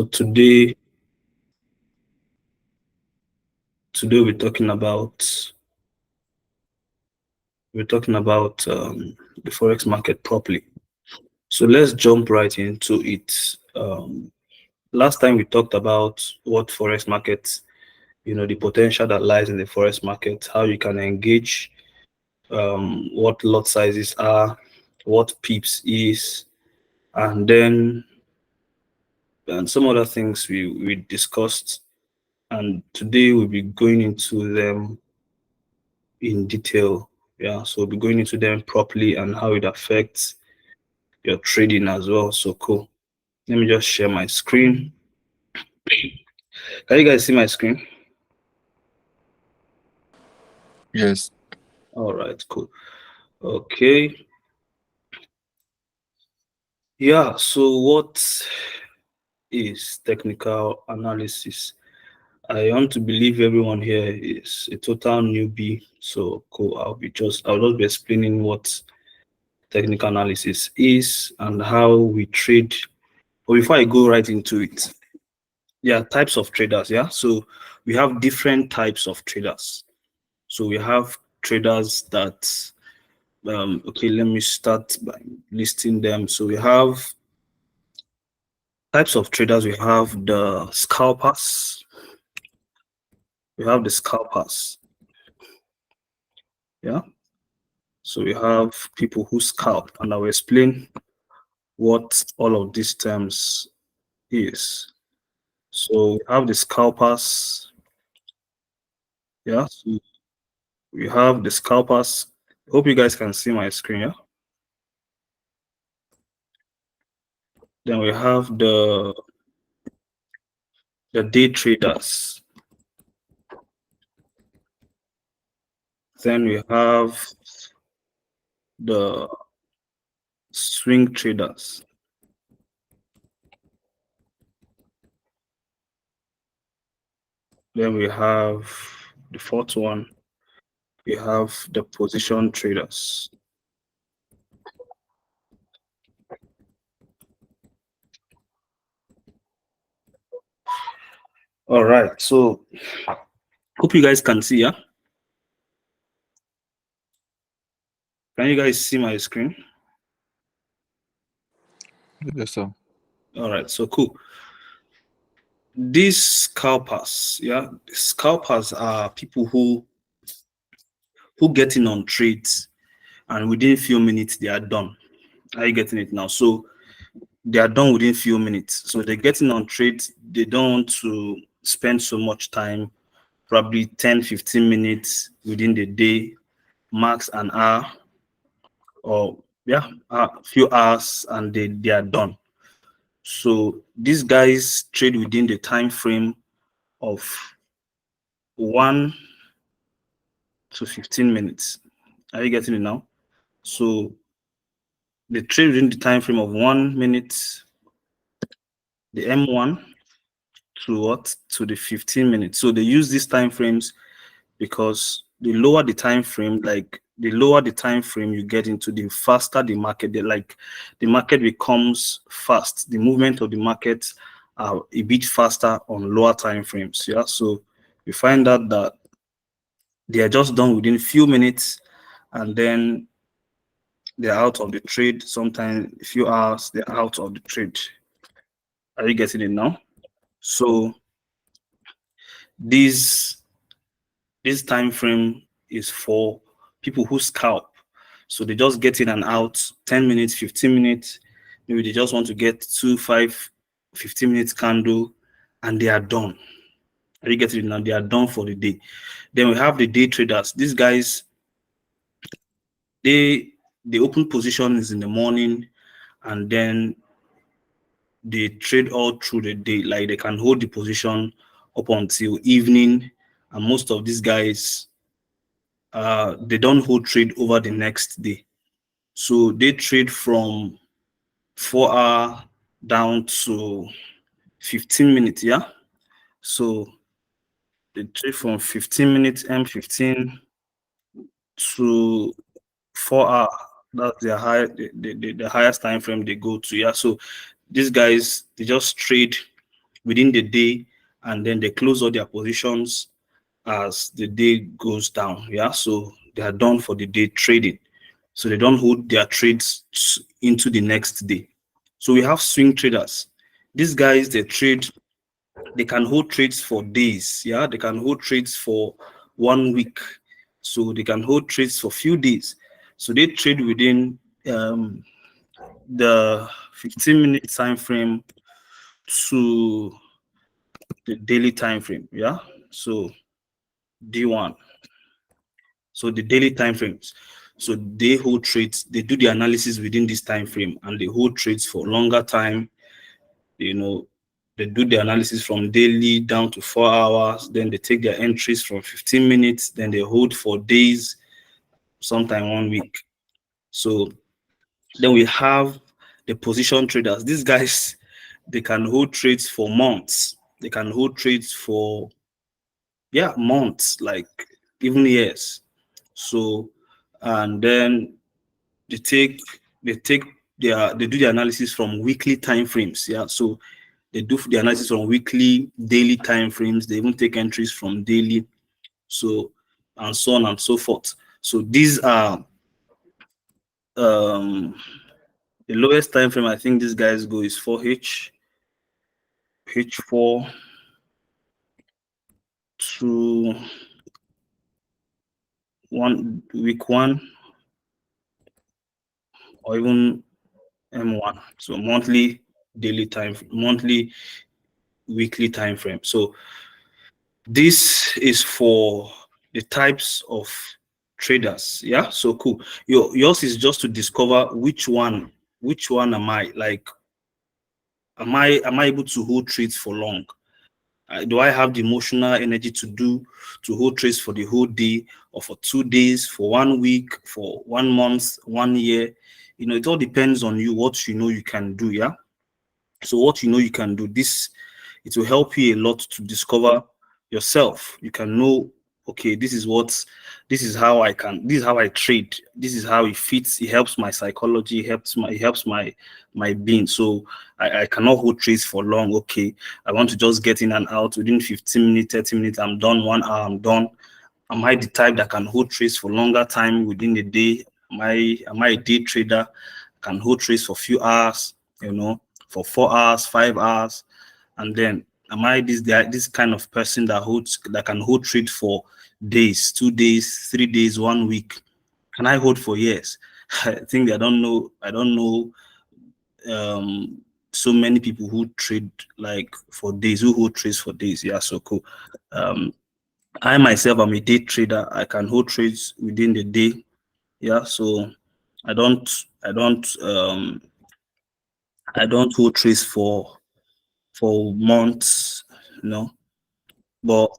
So today we're talking about the forex market properly. So let's jump right into it. Last time we talked about what forex market, the potential that lies in the forex market, how you can engage, what lot sizes are, what pips is, and then some other things we discussed. And today we'll be going into them in detail. Yeah, so we'll be going into them properly and how it affects your trading as well. So cool. Let me just share my screen. Can you guys see my screen? Yes. All right, cool. Okay. Yeah, so what is technical analysis? I want to believe everyone here is a total newbie. So cool. I'll just be explaining what technical analysis is and how we trade. But before I go right into it, there are types of traders. Yeah, so we have different types of traders. So we have traders that okay, let me start by listing them. So we have types of traders. We have the scalpers. We have the scalpers. Yeah. So we have people who scalp, and I will explain what all of these terms is. So we have the scalpers. Yeah. So we have the scalpers. Hope you guys can see my screen. Yeah. Then we have the day traders. Then we have the swing traders. Then we have the fourth one. We have the position traders. All right. So hope you guys can see. Yeah. Can you guys see my screen? Yes, sir. All right. So cool. These scalpers, yeah, scalpers are people who get in on trades, and within few minutes they are done. Are you getting it now? So they are done within few minutes. So they're getting on trades. They don't want to spend so much time, probably 10-15 minutes within the day, max an hour, or yeah, a few hours, and they are done. So these guys trade within the time frame of 1 to 15 minutes. Are you getting it now? So they trade within the time frame of 1 minute, the M1 to what? To the 15 minutes. So they use these time frames because the lower the time frame, you get into, the faster the market. The market becomes fast. The movement of the market are a bit faster on lower time frames. Yeah. So we find out that they are just done within a few minutes, and then they're out of the trade. Sometimes a few hours, they're out of the trade. Are you getting it now? So this time frame is for people who scalp. So they just get in and out 10 minutes, 15 minutes. Maybe they just want to get 2, 5, 15 minutes candle, and they are done. Are you getting it now? They are done for the day. Then we have the day traders. These guys, they open positions in the morning, and then they trade all through the day. Like they can hold the position up until evening, and most of these guys, they don't hold trade over the next day. So they trade from 4 hour down to 15 minutes. Yeah. So they trade from 15 minutes M15 to 4 hour. That's their the highest time frame they go to. Yeah. So these guys, they just trade within the day, and then they close all their positions as the day goes down. Yeah, so they are done for the day trading. So they don't hold their trades into the next day. So we have swing traders. These guys, they can hold trades for days. Yeah, they can hold trades for 1 week. So they can hold trades for few days. So they trade within the 15-minute time frame to the daily time frame. Yeah. So D1. So the daily time frames. So they hold trades, they do the analysis within this time frame, and they hold trades for longer time. You know, they do the analysis from daily down to 4 hours. Then they take their entries from 15 minutes. Then they hold for days, sometime 1 week. So then we have the position traders. These guys, they can hold trades for months. They can hold trades for months, like even years. So, and then they take they take they do the analysis from weekly time frames. Yeah, so they do the analysis from weekly, daily time frames. They even take entries from daily, so and so on and so forth. So these are the lowest time frame I think these guys go is 4H, H4 to week one, or even M1. So monthly, weekly time frame. So this is for the types of traders. Yeah, so cool. Yours is just to discover which one am I, like, am I able to hold trades for long? Do I have the emotional energy to hold trades for the whole day, or for 2 days, for 1 week, for 1 month, 1 year? It all depends on you, what you can do. Yeah. So what you can do, it will help you a lot to discover yourself. You can know, okay, this is how I trade. This is how it fits. It helps my psychology, it helps my being. So I cannot hold trades for long. Okay, I want to just get in and out within 15 minutes, 30 minutes, I'm done. 1 hour, I'm done. Am I the type that can hold trades for longer time within the day? Am I a day trader? Can hold trades for few hours, for 4 hours, 5 hours, and then am I this kind of person that can hold trade for days, 2 days, 3 days, 1 week? Can I hold for years? I think I don't know so many people who trade like for days, who hold trades for days. Yeah, so cool. I myself am a day trader. I can hold trades within the day. Yeah, so I don't I don't I don't hold trades for months, you know. But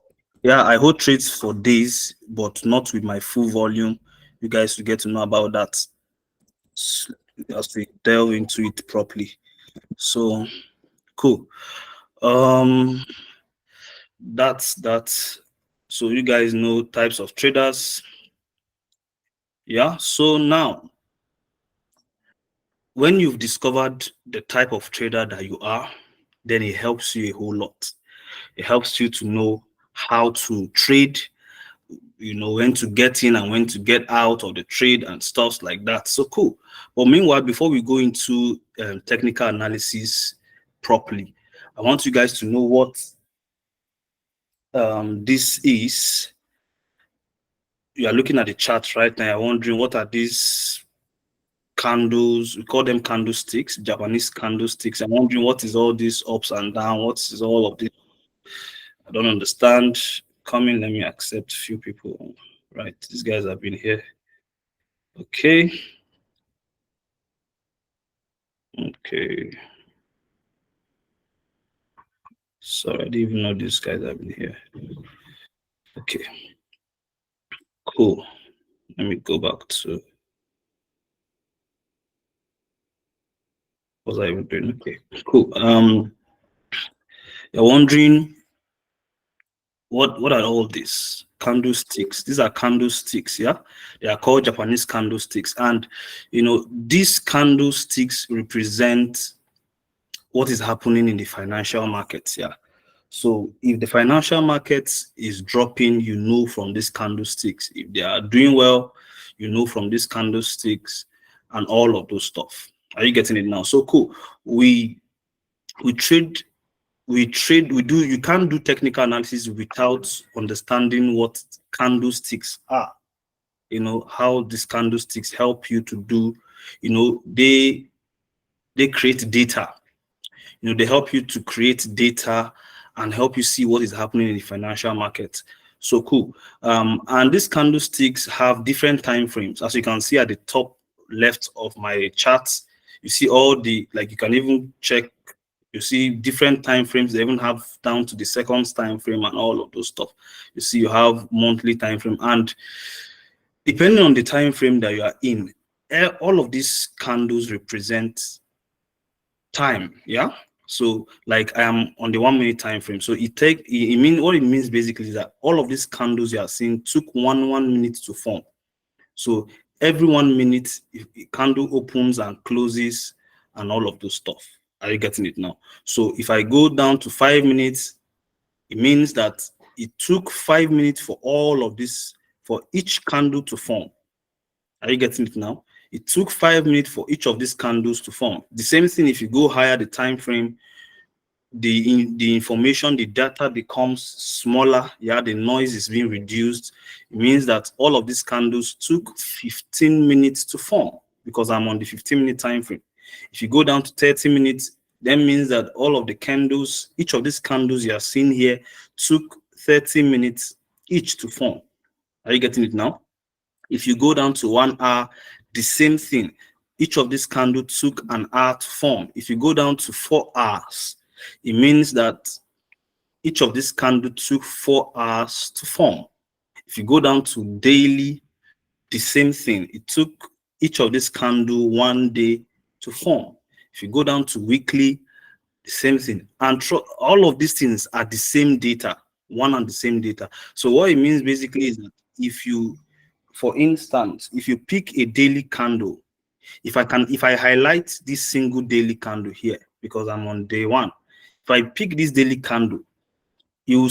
yeah, I hold trades for days, but not with my full volume. You guys will get to know about that as we delve into it properly. So cool. Um, that's that. So you guys know types of traders. Yeah. So now, when you've discovered the type of trader that you are, then it helps you a whole lot. It helps you to know how to trade, when to get in and when to get out of the trade and stuff like that. So cool. But meanwhile, before we go into technical analysis properly, I want you guys to know what this is. You are looking at the chart right now. You're wondering, what are these candles? We call them candlesticks, Japanese candlesticks. I'm wondering, what is all this ups and down? What is all of this? I don't understand. Come in, let me accept a few people. Right, these guys have been here. Okay. Okay. Sorry, I didn't even know these guys have been here. Okay. Cool. Let me go back to what was I even doing? Okay. Cool. You're wondering what are all these candlesticks? These are candlesticks, yeah. They are called Japanese candlesticks, and these candlesticks represent what is happening in the financial markets. Yeah. So if the financial markets is dropping, you know from these candlesticks. If they are doing well, you know from these candlesticks and all of those stuff. Are you getting it now? So cool. We trade, we do. You can't do technical analysis without understanding what candlesticks are. You know how these candlesticks help you to do. You know they create data. You know, they help you to create data and help you see what is happening in the financial market. So cool. And these candlesticks have different time frames. As you can see at the top left of my charts, you see all the, like, you can even check, you see different time frames. They even have down to the seconds time frame and all of those stuff. You see you have monthly time frame, and depending on the time frame that you are in, all of these candles represent time. Yeah. So like I am on the 1 minute time frame. So it mean what it means basically is that all of these candles you are seeing took one minute to form. So every 1 minute a candle opens and closes and all of those stuff. Are you getting it now? So if I go down to 5 minutes, it means that it took 5 minutes for all of this, for each candle to form. Are you getting it now? It took 5 minutes for each of these candles to form. The same thing if you go higher the time frame, the information, the data becomes smaller. Yeah, the noise is being reduced. It means that all of these candles took 15 minutes to form because I'm on the 15-minute time frame. If you go down to 30 minutes, that means that all of the candles, each of these candles you are seeing here, took 30 minutes each to form. Are you getting it now? If you go down to 1 hour, the same thing. Each of these candles took an hour to form. If you go down to 4 hours, it means that each of these candles took 4 hours to form. If you go down to daily, the same thing. It took each of these candles 1 day to form. If you go down to weekly, the same thing. And all of these things are the same data, one and the same data. So what it means basically is that if you, for instance, if you pick a daily candle, if I highlight this single daily candle here, because I'm on day one, if I pick this daily candle, you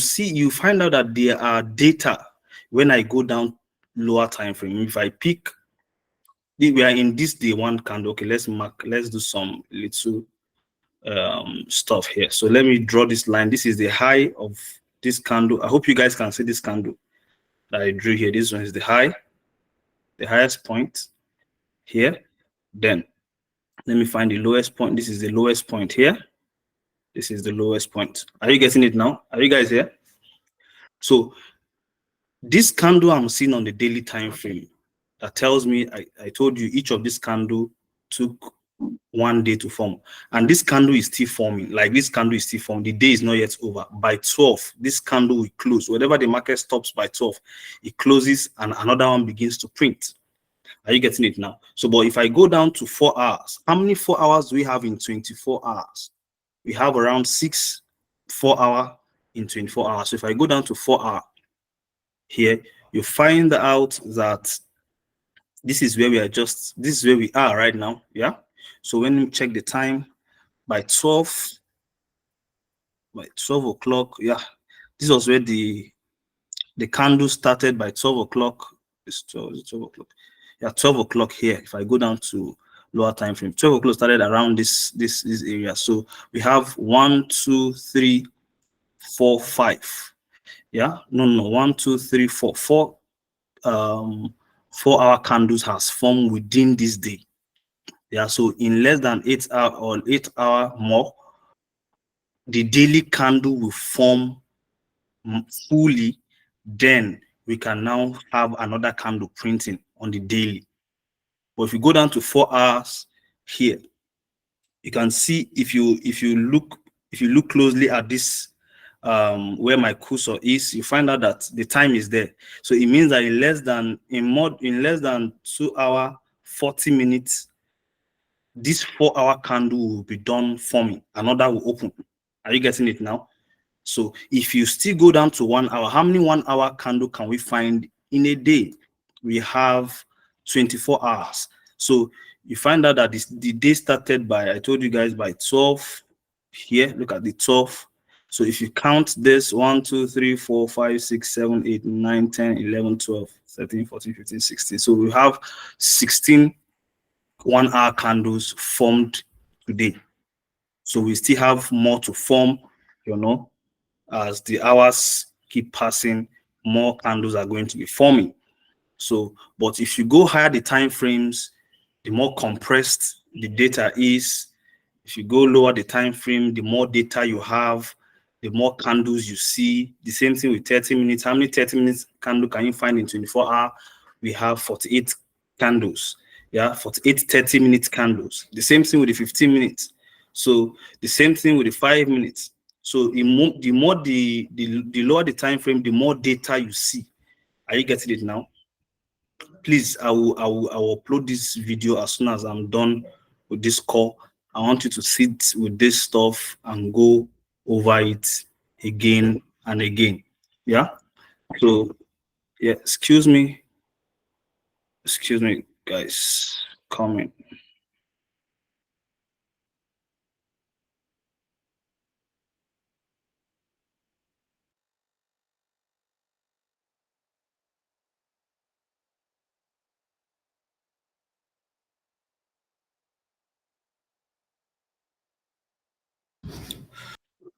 find out that there are data when I go down lower time frame. If I pick, we are in this day one candle. Okay, let's do some little stuff here. So let me draw this line. This is the high of this candle. I hope you guys can see this candle that I drew here. This one is the high, the highest point here. Then let me find the lowest point. This is the lowest point here. This is the lowest point. Are you getting it now? Are you guys here? So this candle I'm seeing on the daily time frame, that tells me, I told you each of this candle took 1 day to form, and this candle is still forming. Like this candle is still forming. The day is not yet over. By 12, this candle will close. Whatever the market stops by 12, it closes and another one begins to print. Are you getting it now? So, but if I go down to 4 hours, how many 4 hours do we have in 24 hours? We have around 4 hours in 24 hours. So if I go down to 4 hours here, you find out that this is where we are right now. Yeah. So when you check the time by 12 o'clock, yeah, this was where the candle started by 12 o'clock. It's 12 o'clock. Yeah, 12 o'clock here. If I go down to lower time frame, 12 o'clock started around this area. So we have 1, 2, 3, 4, 5. Yeah, no, 1, 2, 3, 4. 4 hour candles has formed within this day. Yeah, so in less than 8 hours or 8 hour more, the daily candle will form fully. Then we can now have another candle printing on the daily. But if you go down to 4 hours here, you can see if you look closely at this, where my cursor is, you find out that the time is there. So it means that in less than 2 hours 40 minutes, this 4 hour candle will be done forming. Another will open. Are you getting it now? So if you still go down to 1 hour, how many 1 hour candle can we find in a day? We have 24 hours. So you find out that the day started by, I told you guys, by 12 here, look at the 12. So if you count this 1, 2, 3, 4, 5, 6, 7, 8, 9, 10, 11, 12, 13, 14, 15, 16. So we have 16 1-hour candles formed today. So we still have more to form, as the hours keep passing, more candles are going to be forming. So, but if you go higher the time frames, the more compressed the data is. If you go lower the time frame, the more data you have, the more candles you see. The same thing with 30 minutes. How many 30 minutes candle can you find in 24 hours? We have 48 candles. Yeah, 48 30-minute candles. The same thing with the 15 minutes. So the same thing with the 5 minutes. So the lower the time frame, the more data you see. Are you getting it now? Please, I will upload this video as soon as I'm done with this call. I want you to sit with this stuff and go over it again and again. Yeah. So yeah, excuse me, guys. Comment.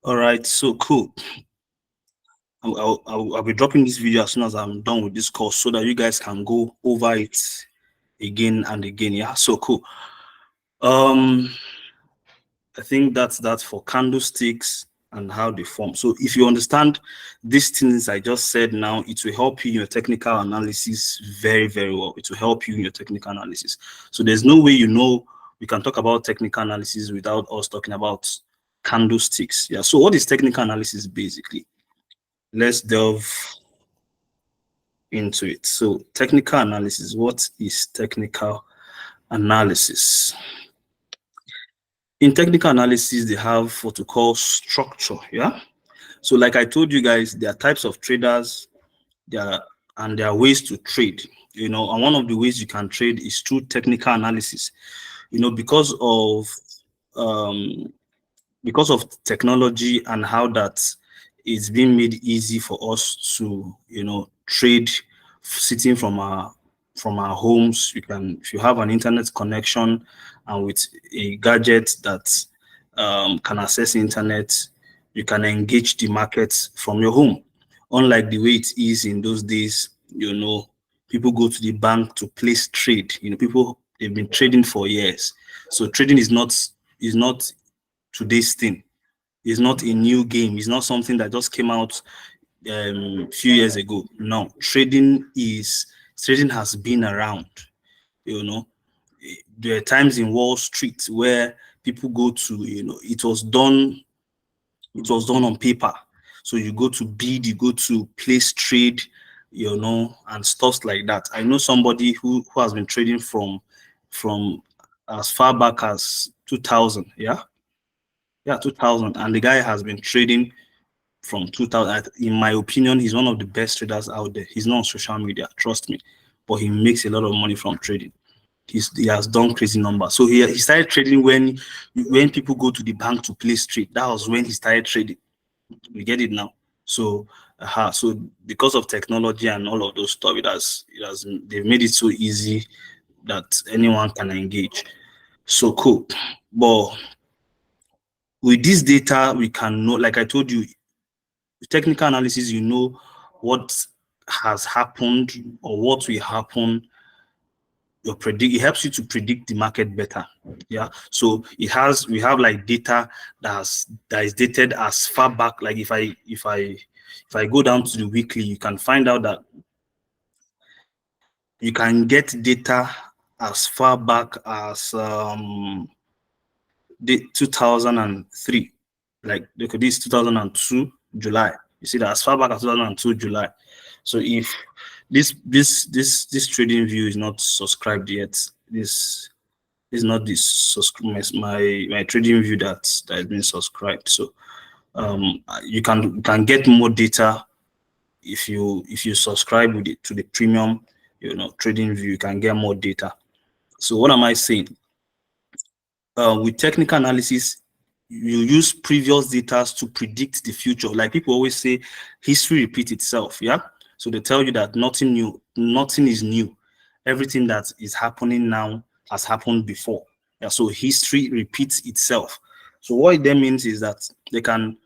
All right. So cool. I'll be dropping this video as soon as I'm done with this course so that you guys can go over it again and again. Yeah. So cool. I think that's that for candlesticks and how they form. So if you understand these things I just said now, it will help you in your technical analysis very, very well. It will help you in your technical analysis. So there's no way we can talk about technical analysis without us talking about candlesticks. Yeah. So what is technical analysis basically? Let's delve into it. So technical analysis, what is technical analysis? In technical analysis, they have what we call structure. Yeah. So like I told you guys, there are types of traders, there are ways to trade, and one of the ways you can trade is through technical analysis, um, because of technology and how that it's been made easy for us to, trade sitting from our homes. If you have an internet connection and with a gadget that can access internet, you can engage the market from your home. Unlike the way it is in those days, people go to the bank to place trade. People, they've been trading for years. So trading is not today's thing. It's not a new game. It's not something that just came out few years ago. No, trading has been around. You know, there are times in Wall Street where people go to, it was done on paper. So you go to bid, you go to place trade, and stuff like that. I know somebody who has been trading from as far back as 2000. Yeah, 2000, and the guy has been trading from 2000. In my opinion, he's one of the best traders out there. He's not on social media, trust me, but he makes a lot of money from trading. He has done crazy numbers. So he started trading when people go to the bank to place trade. That was when he started trading. We get it now. So so because of technology and all of those stuff, they've made it so easy that anyone can engage. So cool. But with this data, we can know, like I told you, technical analysis, what has happened or what will happen. It helps you to predict the market better. Yeah. So we have like data that is dated as far back. Like if I go down to the weekly, you can find out that you can get data as far back as the 2003. Like this 2002 July. You see that as far back as 2002 July. So if this trading view is not subscribed yet, this is not my trading view that has been subscribed. So you can get more data if you subscribe to the premium trading view. You can get more data. So what am I saying? With technical analysis, you use previous data to predict the future. Like people always say, history repeats itself. Yeah. So they tell you that nothing is new. Everything that is happening now has happened before. Yeah. So history repeats itself. So what it then means is that they can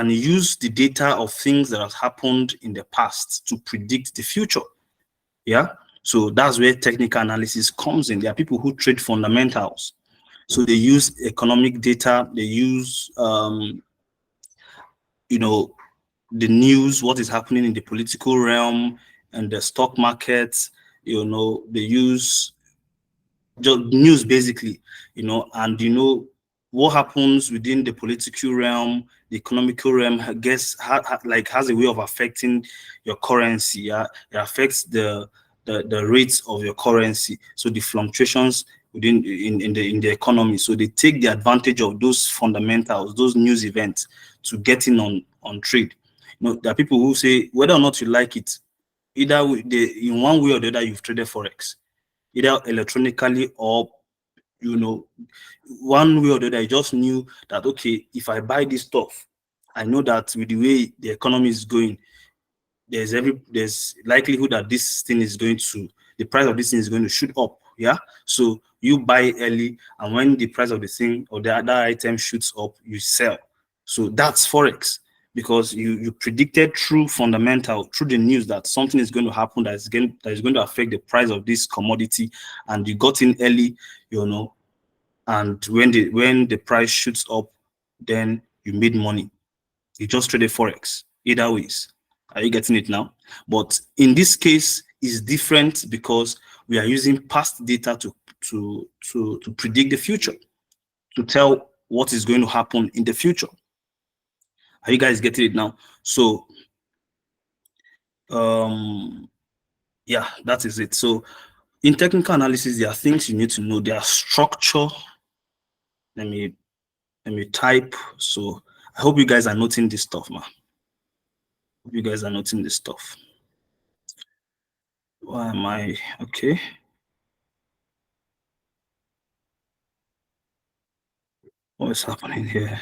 use the data of things that have happened in the past to predict the future. Yeah. So that's where technical analysis comes in. There are people who trade fundamentals. So they use economic data, they use you know, the news, what is happening in the political realm and the stock market, they use just news basically, and what happens within the political realm, the economical realm, I guess like has a way of affecting your currency. Yeah, it affects the rates of your currency. So the fluctuations in the economy. So they take the advantage of those fundamentals, those news events to get in on trade. There are people who say whether or not you like it, either in one way or the other you've traded forex, either electronically or you know one way or the other. I just knew that okay, if I buy this stuff, I know that with the way the economy is going, there's likelihood that the price of this thing is going to shoot up. Yeah. So you buy early, and when the price of the thing or the other item shoots up, you sell. So that's forex, because you predicted through the news, that something is going to happen that is going to affect the price of this commodity, and you got in early, and when the price shoots up, then you made money. You just traded forex. Either ways, are you getting it now? But in this case, it's different because we are using past data to predict the future, to tell what is going to happen in the future. Are you guys getting it now? So, yeah, that is it. So, in technical analysis, there are things you need to know. There are structure. Let me type. So, I hope you guys are noting this stuff, man. Hope you guys are noting this stuff. Why am I okay? What is happening here?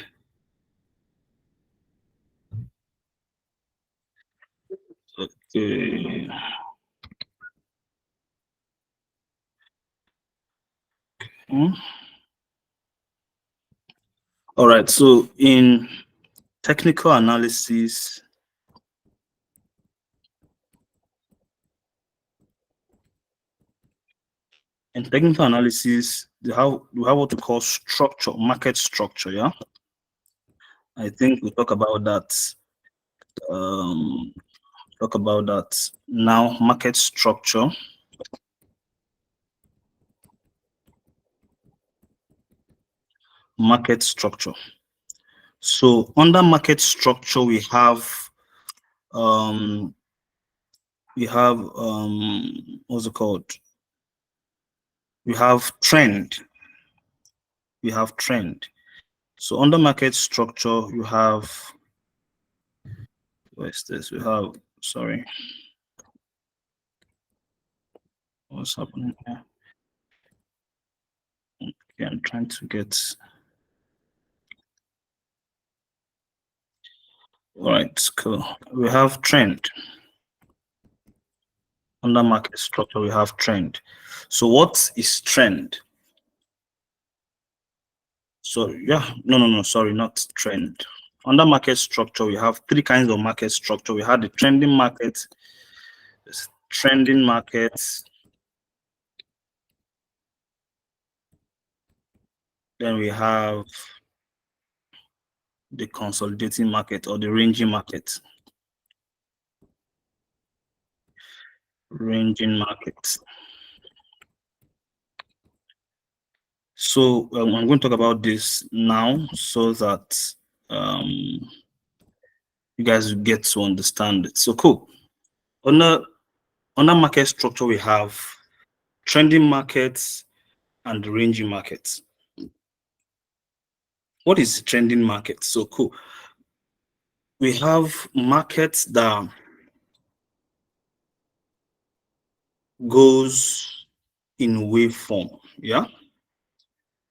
Okay. Hmm. All right. So technical analysis, we have what we call structure, market structure. Yeah. I think we talk about that. Um, talk about that now. Market structure. Market structure. So under market structure, um, we have what's it called? We have trend. We have trend. So under market structure, you have, where's this? We have, sorry, what's happening here? Okay, I'm trying to get, all right, cool. We have trend. Under market structure, we have trend. So what is trend? So yeah, no, sorry, not trend. Under market structure, we have three kinds of market structure. We have the trending market, trending markets, then we have the consolidating market or the ranging market. Ranging market. So I'm going to talk about this now so that you guys will get to understand it. So cool. Under market structure, we have trending markets and ranging markets. What is trending market? So cool. We have markets that goes in waveform. Yeah.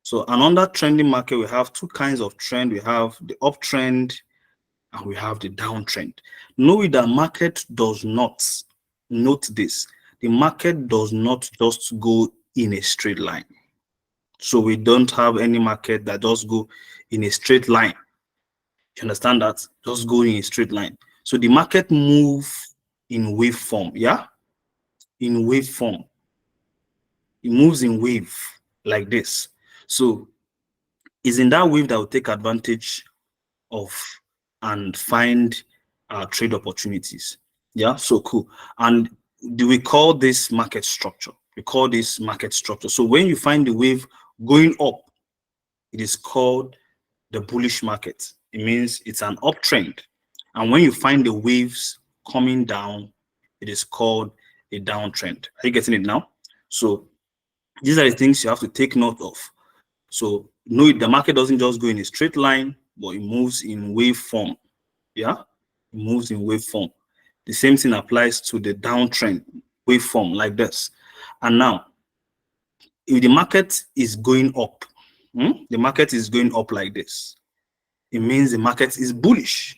So another trending market, we have two kinds of trend. We have the uptrend and we have the downtrend. Know that market does not, note this, the market does not just go in a straight line. So we don't have any market that just go in a straight line. You understand that? Just go in a straight line. So the market move in waveform, yeah? In waveform. It moves in wave like this. So it's in that wave that will take advantage of and find trade opportunities. Yeah, so cool. And do we call this market structure? We call this market structure. So when you find the wave going up, it is called the bullish market. It means it's an uptrend. And when you find the waves coming down, it is called a downtrend. Are you getting it now? So these are the things you have to take note of. So know the market doesn't just go in a straight line, but it moves in waveform. Yeah, it moves in waveform. The same thing applies to the downtrend waveform like this. And now, if the market is going up, the market is going up like this, it means the market is bullish.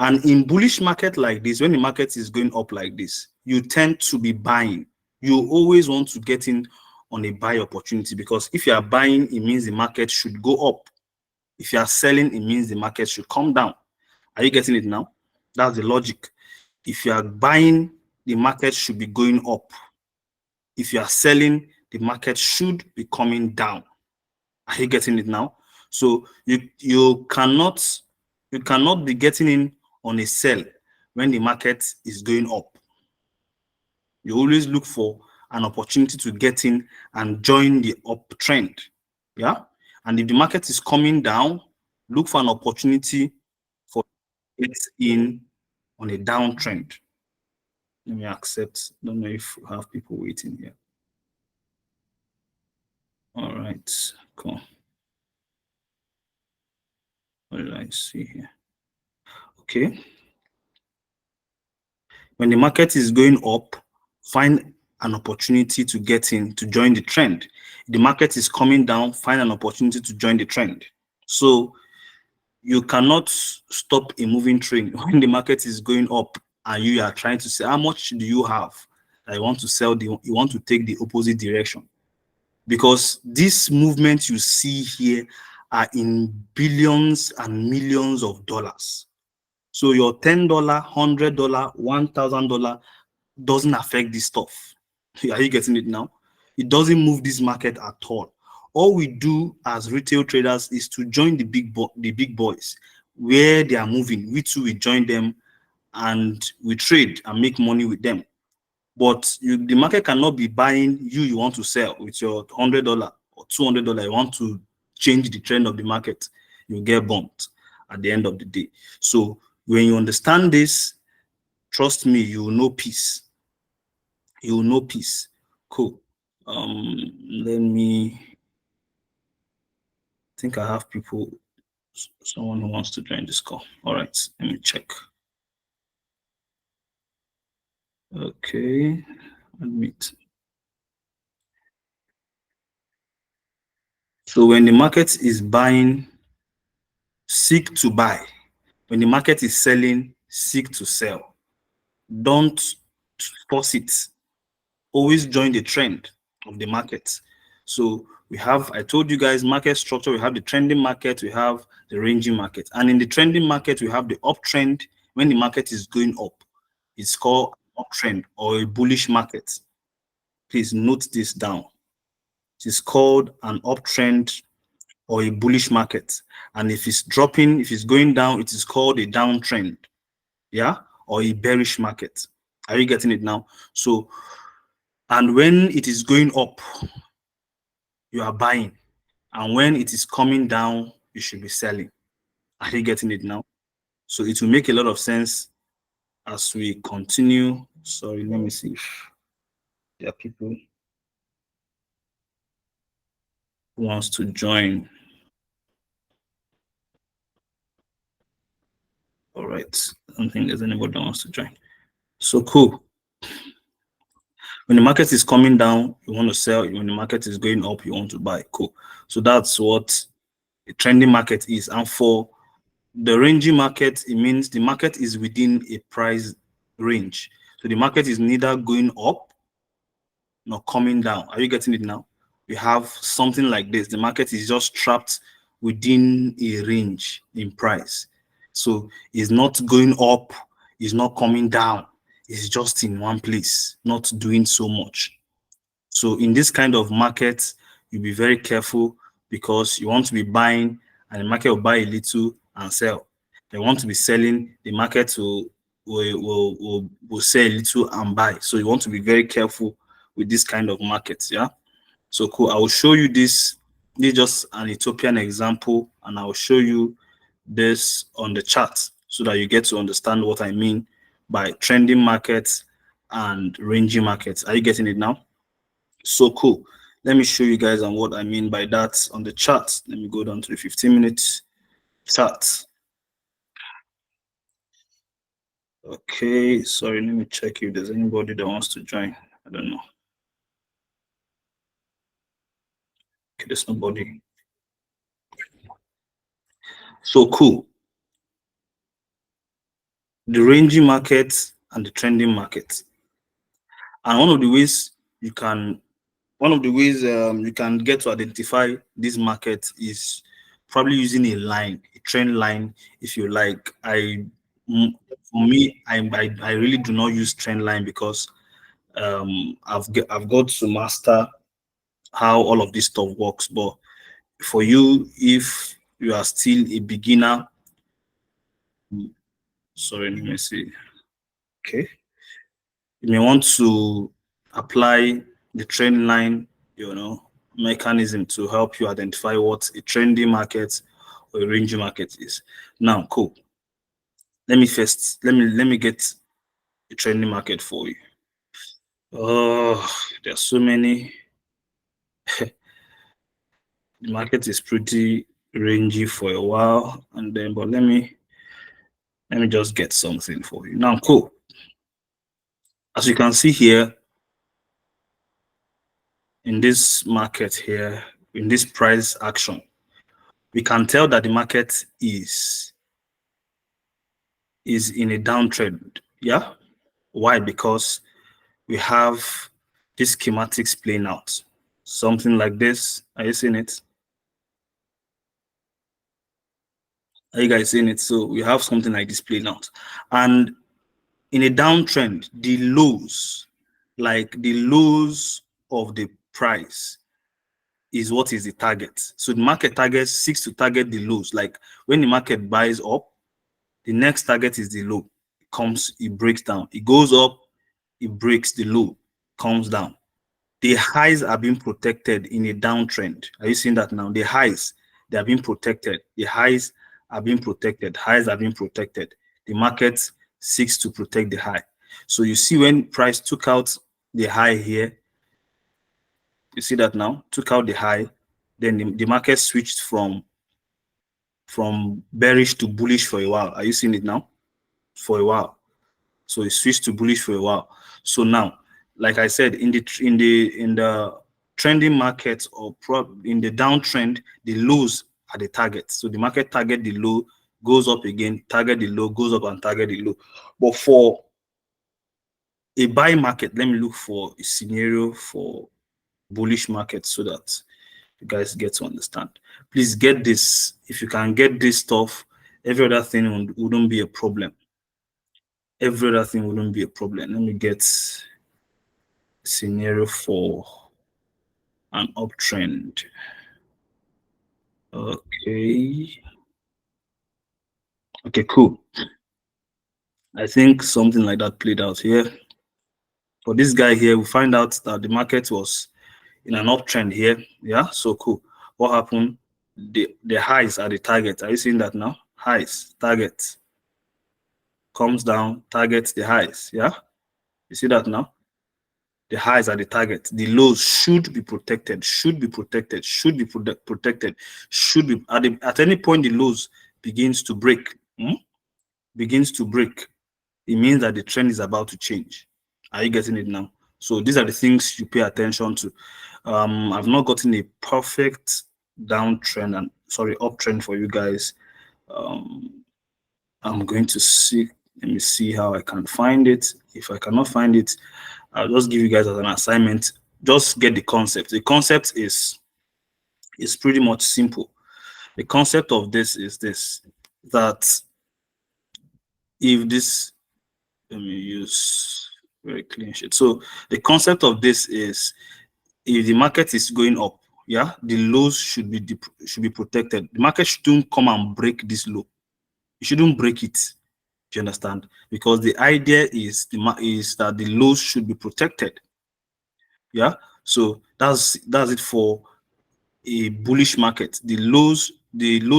And in bullish market like this, when the market is going up like this, you tend to be buying. You always want to get in on a buy opportunity, because if you are buying, it means the market should go up. If you are selling, it means the market should come down. Are you getting it now? That's the logic. If you are buying, the market should be going up. If you are selling, the market should be coming down. Are you getting it now? So you cannot be getting in on a sell when the market is going up. You always look for an opportunity to get in and join the uptrend. Yeah. And if the market is coming down, look for an opportunity for get in on a downtrend. Let me accept. Don't know if we have people waiting here. All right, cool. What did I see here? Okay. When the market is going up, find an opportunity to get in to join the trend. If the market is coming down, find an opportunity to join the trend. So you cannot stop a moving train when the market is going up and you are trying to say, how much do you have that you want to sell? You want to take the opposite direction, because this movement you see here are in billions and millions of dollars. So your $10, $100, $1,000 doesn't affect this stuff. Are you getting it now? It doesn't move this market at all. All we do as retail traders is to join the big boys where they are moving. We too will join them and we trade and make money with them. But the market cannot be buying you. You want to sell with your $100 or $200. You want to change the trend of the market. You get bumped at the end of the day. So when you understand this, trust me, you will know peace. You will know peace. Cool. Let me think. I have people. Someone who wants to join this call. All right. Let me check. Okay. Admit. So when the market is buying, seek to buy. When the market is selling, seek to sell. Don't force it. Always join the trend of the market. So we have, I told you guys, market structure. We have the trending market, we have the ranging market. And in the trending market, we have the uptrend. When the market is going up, it's called uptrend or a bullish market. Please note this down. It is called an uptrend or a bullish market. And if it's dropping, if it's going down, it is called a downtrend. Yeah, or a bearish market. Are you getting it now? So, and when it is going up, you are buying, and when it is coming down, you should be selling. Are you getting it now? So it will make a lot of sense as we continue. Sorry, let me see if there are people who wants to join. All right, I don't think there's anybody that wants to join. So cool. When the market is coming down, you want to sell. When the market is going up, you want to buy. Cool. So that's what a trending market is. And for the ranging market, it means the market is within a price range. So the market is neither going up nor coming down. Are you getting it now? We have something like this. The market is just trapped within a range in price. So it's not going up, it's not coming down. It's just in one place, not doing so much. So in this kind of market, you'll be very careful because you want to be buying and the market will buy a little and sell. They want to be selling, the market will sell a little and buy. So you want to be very careful with this kind of markets. Yeah. So cool. I will show you this. This is just an Ethiopian example, and I will show you this on the chart so that you get to understand what I mean by trending markets and ranging markets. Are you getting it now? So cool. Let me show you guys on what I mean by that on the chart. Let me go down to the 15-minute chart. Okay, sorry, let me check if there's anybody that wants to join. I don't know. Okay, there's nobody. So cool. The ranging market and the trending market. And one of the ways you can get to identify this market is probably using a line, a trend line, if you like. For me, I really do not use trend line because I've got to master how all of this stuff works. But for you, if you are still a beginner, sorry, let me see. Okay, you may want to apply the trend line, mechanism to help you identify what a trending market or a ranging market is. Now, cool. Let me get a trending market for you. Oh, there's so many. The market is pretty rangy for a while, and then but let me just get something for you. Now, cool. As you can see here, in this market here, in this price action, we can tell that the market is in a downtrend. Yeah. Why? Because we have this schematics playing out. Something like this. Are you seeing it? Are you guys seeing it? So we have something like this playing out. And in a downtrend, the lows, like the lows of the price, is what is the target. So the market target seeks to target the lows. Like when the market buys up, the next target is the low. It breaks down. It goes up, it breaks the low, comes down. The highs are being protected in a downtrend. Are you seeing that now? The highs, they are being protected. The highs are being protected. Highs are being protected. The market seeks to protect the high. So you see when price took out the high here, you see that now? Took out the high, then the market switched from bearish to bullish for a while. Are you seeing it now? For a while. So it switched to bullish for a while. So now, like I said, in the trending market or in the downtrend, the lows are the target. So the market target the low, goes up again, target the low, goes up and target the low. But for a buy market, let me look for a scenario for bullish market so that you guys get to understand. Please get this. If you can get this stuff, every other thing wouldn't be a problem. Every other thing wouldn't be a problem. Let me get scenario for an uptrend. Okay. Okay, cool. I think something like that played out here. For this guy here, we find out that the market was in an uptrend here. Yeah, so cool. What happened? The highs are the target. Are you seeing that now? Highs, target. Comes down, targets the highs. Yeah, you see that now? The highs are the target. The lows should be protected, should be protected, should be protected, should be at any point the lows begins to break. Begins to break. It means that the trend is about to change. Are you getting it now? So these are the things you pay attention to. I've not gotten a perfect downtrend and uptrend for you guys. I'm going to see. Let me see how I can find it. If I cannot find it, I'll just give you guys as an assignment. Just get the concept. The concept is pretty much simple. The concept of this is this: that if this, let me use very clean sheet. So the concept of this is, if the market is going up, yeah, the lows should be protected. The market shouldn't come and break this low. You shouldn't break it. Do you understand? Because the idea is that the lows should be protected. Yeah. So that's it for a bullish market. The lows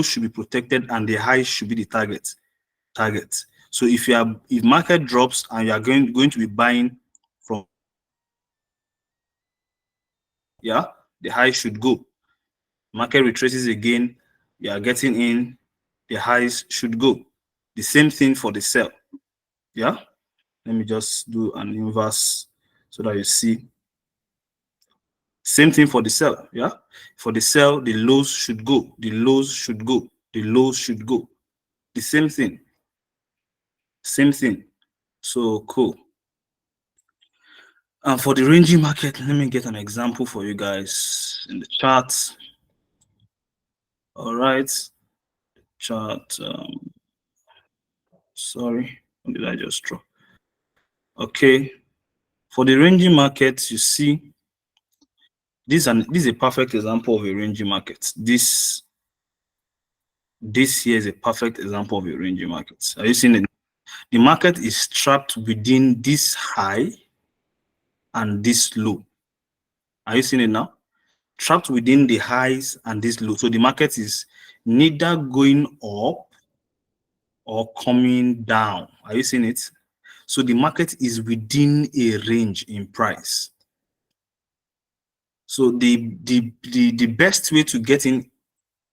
should be protected and the highs should be the target. So if market drops and you are going to be buying from, yeah, the high should go. Market retraces again, you are getting in, the highs should go. The same thing for the sell. Yeah. Let me just do an inverse so that you see. Same thing for the sell. Yeah. For the sell, the lows should go. The lows should go. The lows should go. The same thing. Same thing. So cool. And for the ranging market, let me get an example for you guys in the chart. All right. Chart. Sorry. What did I just draw? Okay. For the ranging market, you see, this is a perfect example of a ranging market. This here is a perfect example of a ranging market. Are you seeing it? The market is trapped within this high and this low. Are you seeing it now? Trapped within the highs and this low. So the market is neither going up or coming down. Are you seeing it? So the market is within a range in price. So the best way to get in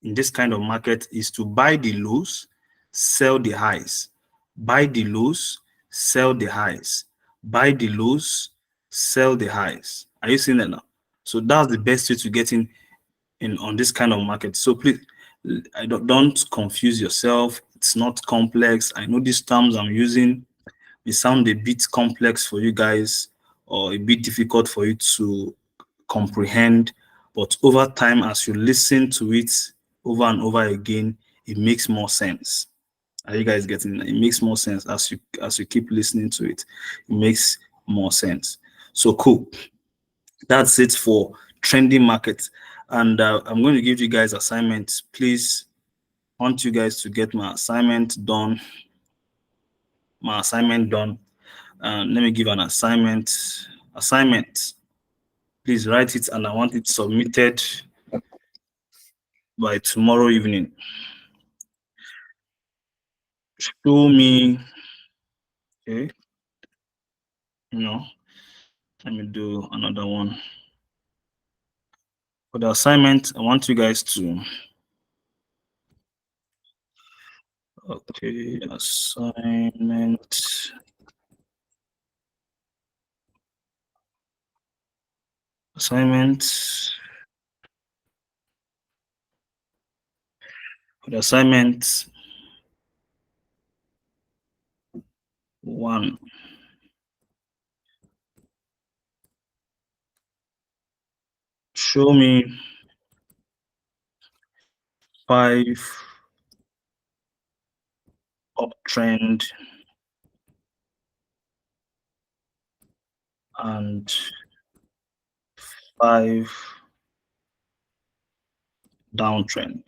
this kind of market is to buy the lows, sell the highs. Buy the lows, sell the highs. Buy the lows, sell the highs. Are you seeing that now? So that's the best way to get in on this kind of market. So please, don't confuse yourself. It's not complex. I know these terms I'm using, they sound a bit complex for you guys or a bit difficult for you to comprehend, but over time, as you listen to it over and over again, it makes more sense. Are you guys getting it? It makes more sense as you keep listening to it. It makes more sense. So cool. That's it for trending markets. And I'm going to give you guys assignments. Please, I want you guys to get my assignment done. Let me give an assignment. Please write it, and I want it submitted by tomorrow evening. Show me, okay, let me do another one. For the assignment, I want you guys to, okay, assignment. For the assignment 1, show me 5 uptrend and 5 downtrend.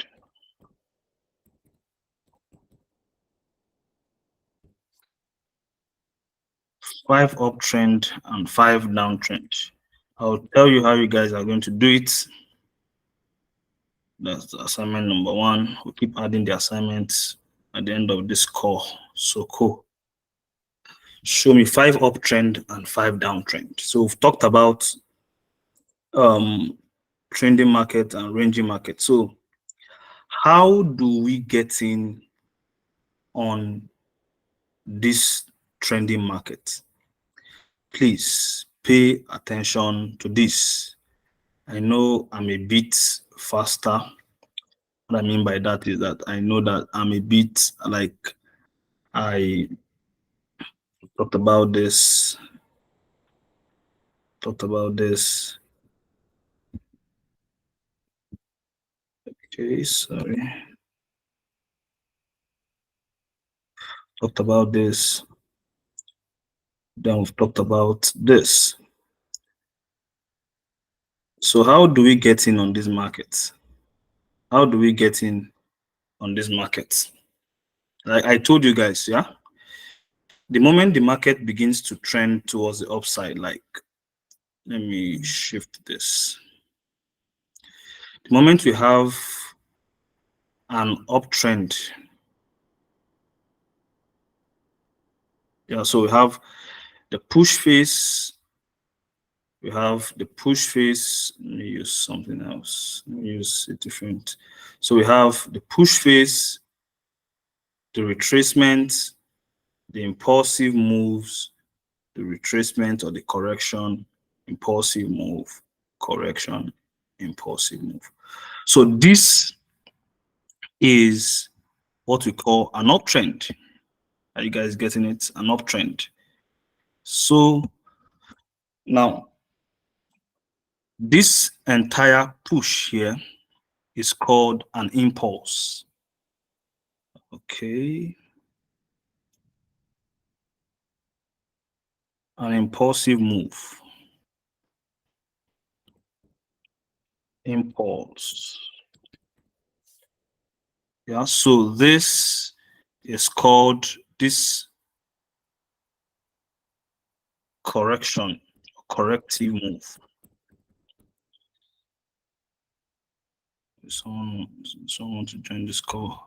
5 uptrend and 5 downtrend. I'll tell you how you guys are going to do it. That's the assignment number 1. We'll keep adding the assignments at the end of this call. So cool. Show me 5 uptrend and 5 downtrend. So we've talked about trending market and ranging market. So how do we get in on this trending market? Please pay attention to this. I know I'm a bit faster. What I mean by that is that I know that I'm a bit like I talked about this. Okay, sorry. Talked about this. Then we've talked about this. So how do we get in on this market? How do we get in on this market? Like I told you guys, yeah, the moment the market begins to trend towards the upside, like, let me shift this. The moment we have an uptrend, yeah, so we have the push phase, let me use something else, let me use a different. So we have the push phase, the retracement, the impulsive moves, the retracement or the correction, impulsive move, correction, impulsive move. So this is what we call an uptrend. Are you guys getting it? An uptrend. So now this entire push here is called an impulse. Okay. An impulsive move. Impulse. Yeah, so this is called this correction, corrective move. Someone want to join this call.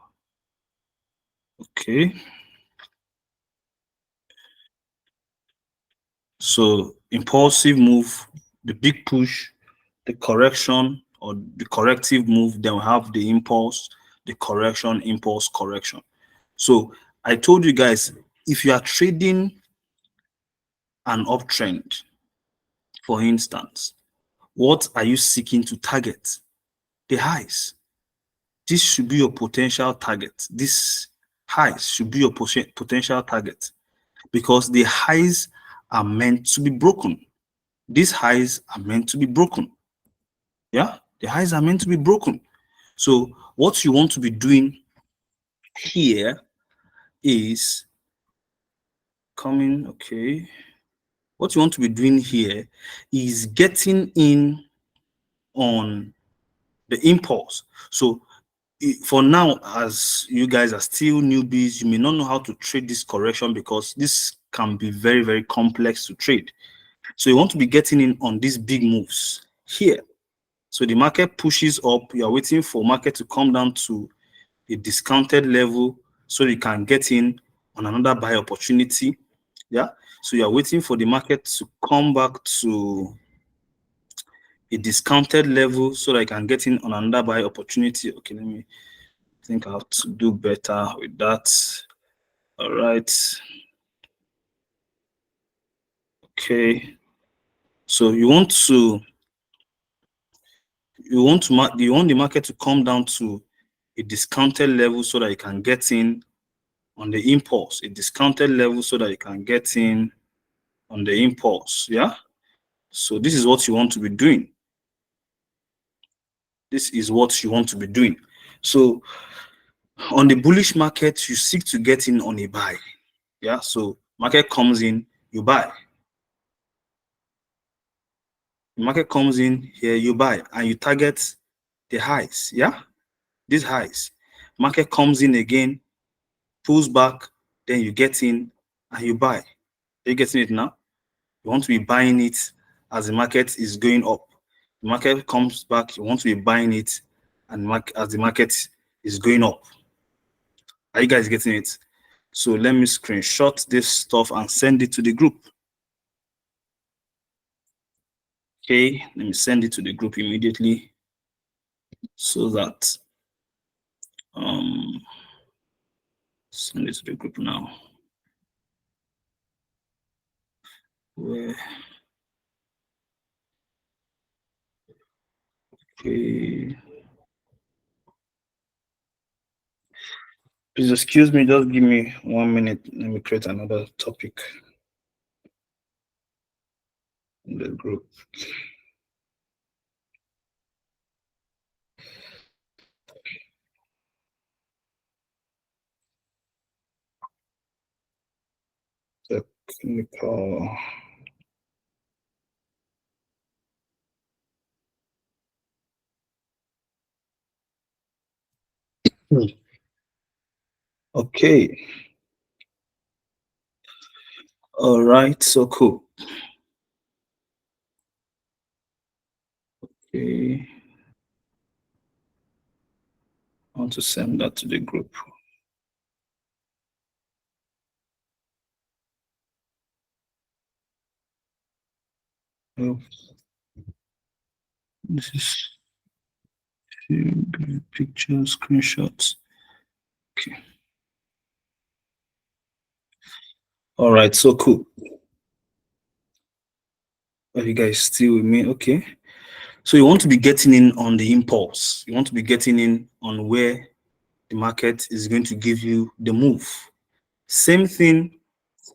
Okay. So impulsive move, the big push, the correction or the corrective move, then we have the impulse, the correction, impulse, correction. So I told you guys, if you are trading an uptrend, for instance, what are you seeking to target? The highs. This should be your potential target. This highs should be your potential target because the highs are meant to be broken. These highs are meant to be broken. Yeah, the highs are meant to be broken. So what you want to be doing here is coming, okay. What you want to be doing here is getting in on the impulse. So for now, as you guys are still newbies, you may not know how to trade this correction because this can be very, very complex to trade. So you want to be getting in on these big moves here. So the market pushes up, you are waiting for market to come down to a discounted level so you can get in on another buy opportunity. Yeah. So you are waiting for the market to come back to a discounted level so that I can get in on another buy opportunity. Okay, let me think I have to do better with that. All right. Okay. So you want the market to come down to a discounted level so that you can get in on the impulse, a discounted level so that you can get in on the impulse. Yeah. So this is what you want to be doing. This is what you want to be doing. So on the bullish market, you seek to get in on a buy. Yeah. So market comes in, you buy. The market comes in here, you buy, and you target the highs. Yeah. These highs. Market comes in again, pulls back, then you get in and you buy. Are you getting it now? You want to be buying it as the market is going up. The market comes back, you want to be buying it and as the market is going up. Are you guys getting it? So let me screenshot this stuff and send it to the group. Okay, let me send it to the group immediately so that send it to the group now. Where Okay. Please excuse me, just give me 1 minute. Let me create another topic in the group. Technical. Okay. All right. So cool. Okay. I want to send that to the group. Oh, this is pictures, screenshots. Okay. All right. So cool. Are you guys still with me? Okay. So you want to be getting in on the impulse. You want to be getting in on where the market is going to give you the move. Same thing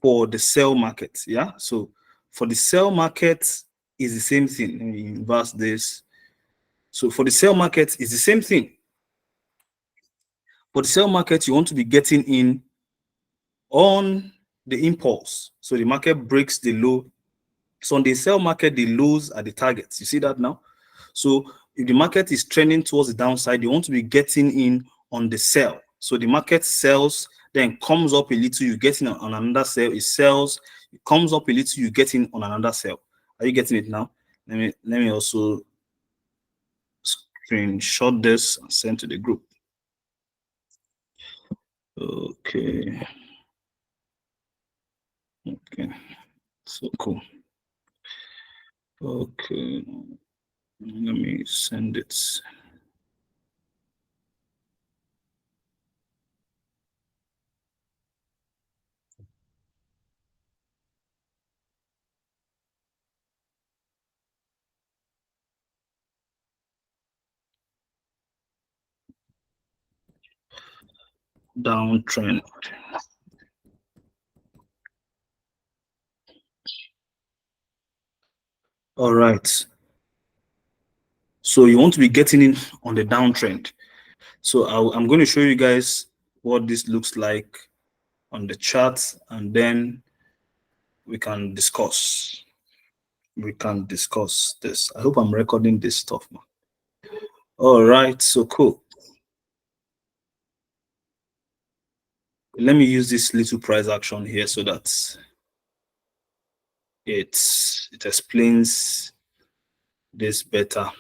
for the sell market. Yeah. So for the sell market is the same thing. Let me inverse this. So for the sell market is the same thing. For the sell market, you want to be getting in on the impulse. So the market breaks the low. So on the sell market, the lows are the targets. You see that now? So if the market is trending towards the downside, you want to be getting in on the sell. So the market sells, then comes up a little, you get in on another sell, it sells, it comes up a little, you get in on another sell. Are you getting it now? Let me also screenshot this and send to the group. Okay. Okay. So cool. Okay. Let me send it. Downtrend. All right. So you want to be getting in on the downtrend. So I'm going to show you guys what this looks like on the chart, and then we can discuss. We can discuss this. I hope I'm recording this stuff, man. All right. So cool. Let me use this little price action here so that it explains this better.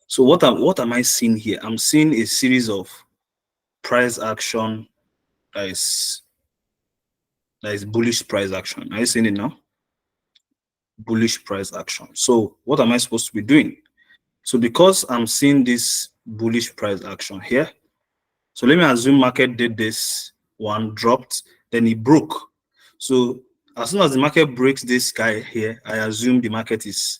So what am I seeing here? I'm seeing a series of price action that is bullish price action. Are you seeing it now? Bullish price action. So what am I supposed to be doing? So because I'm seeing this bullish price action here, so let me assume market did this one, dropped, then it broke. So as soon as the market breaks this guy here, I assume the market is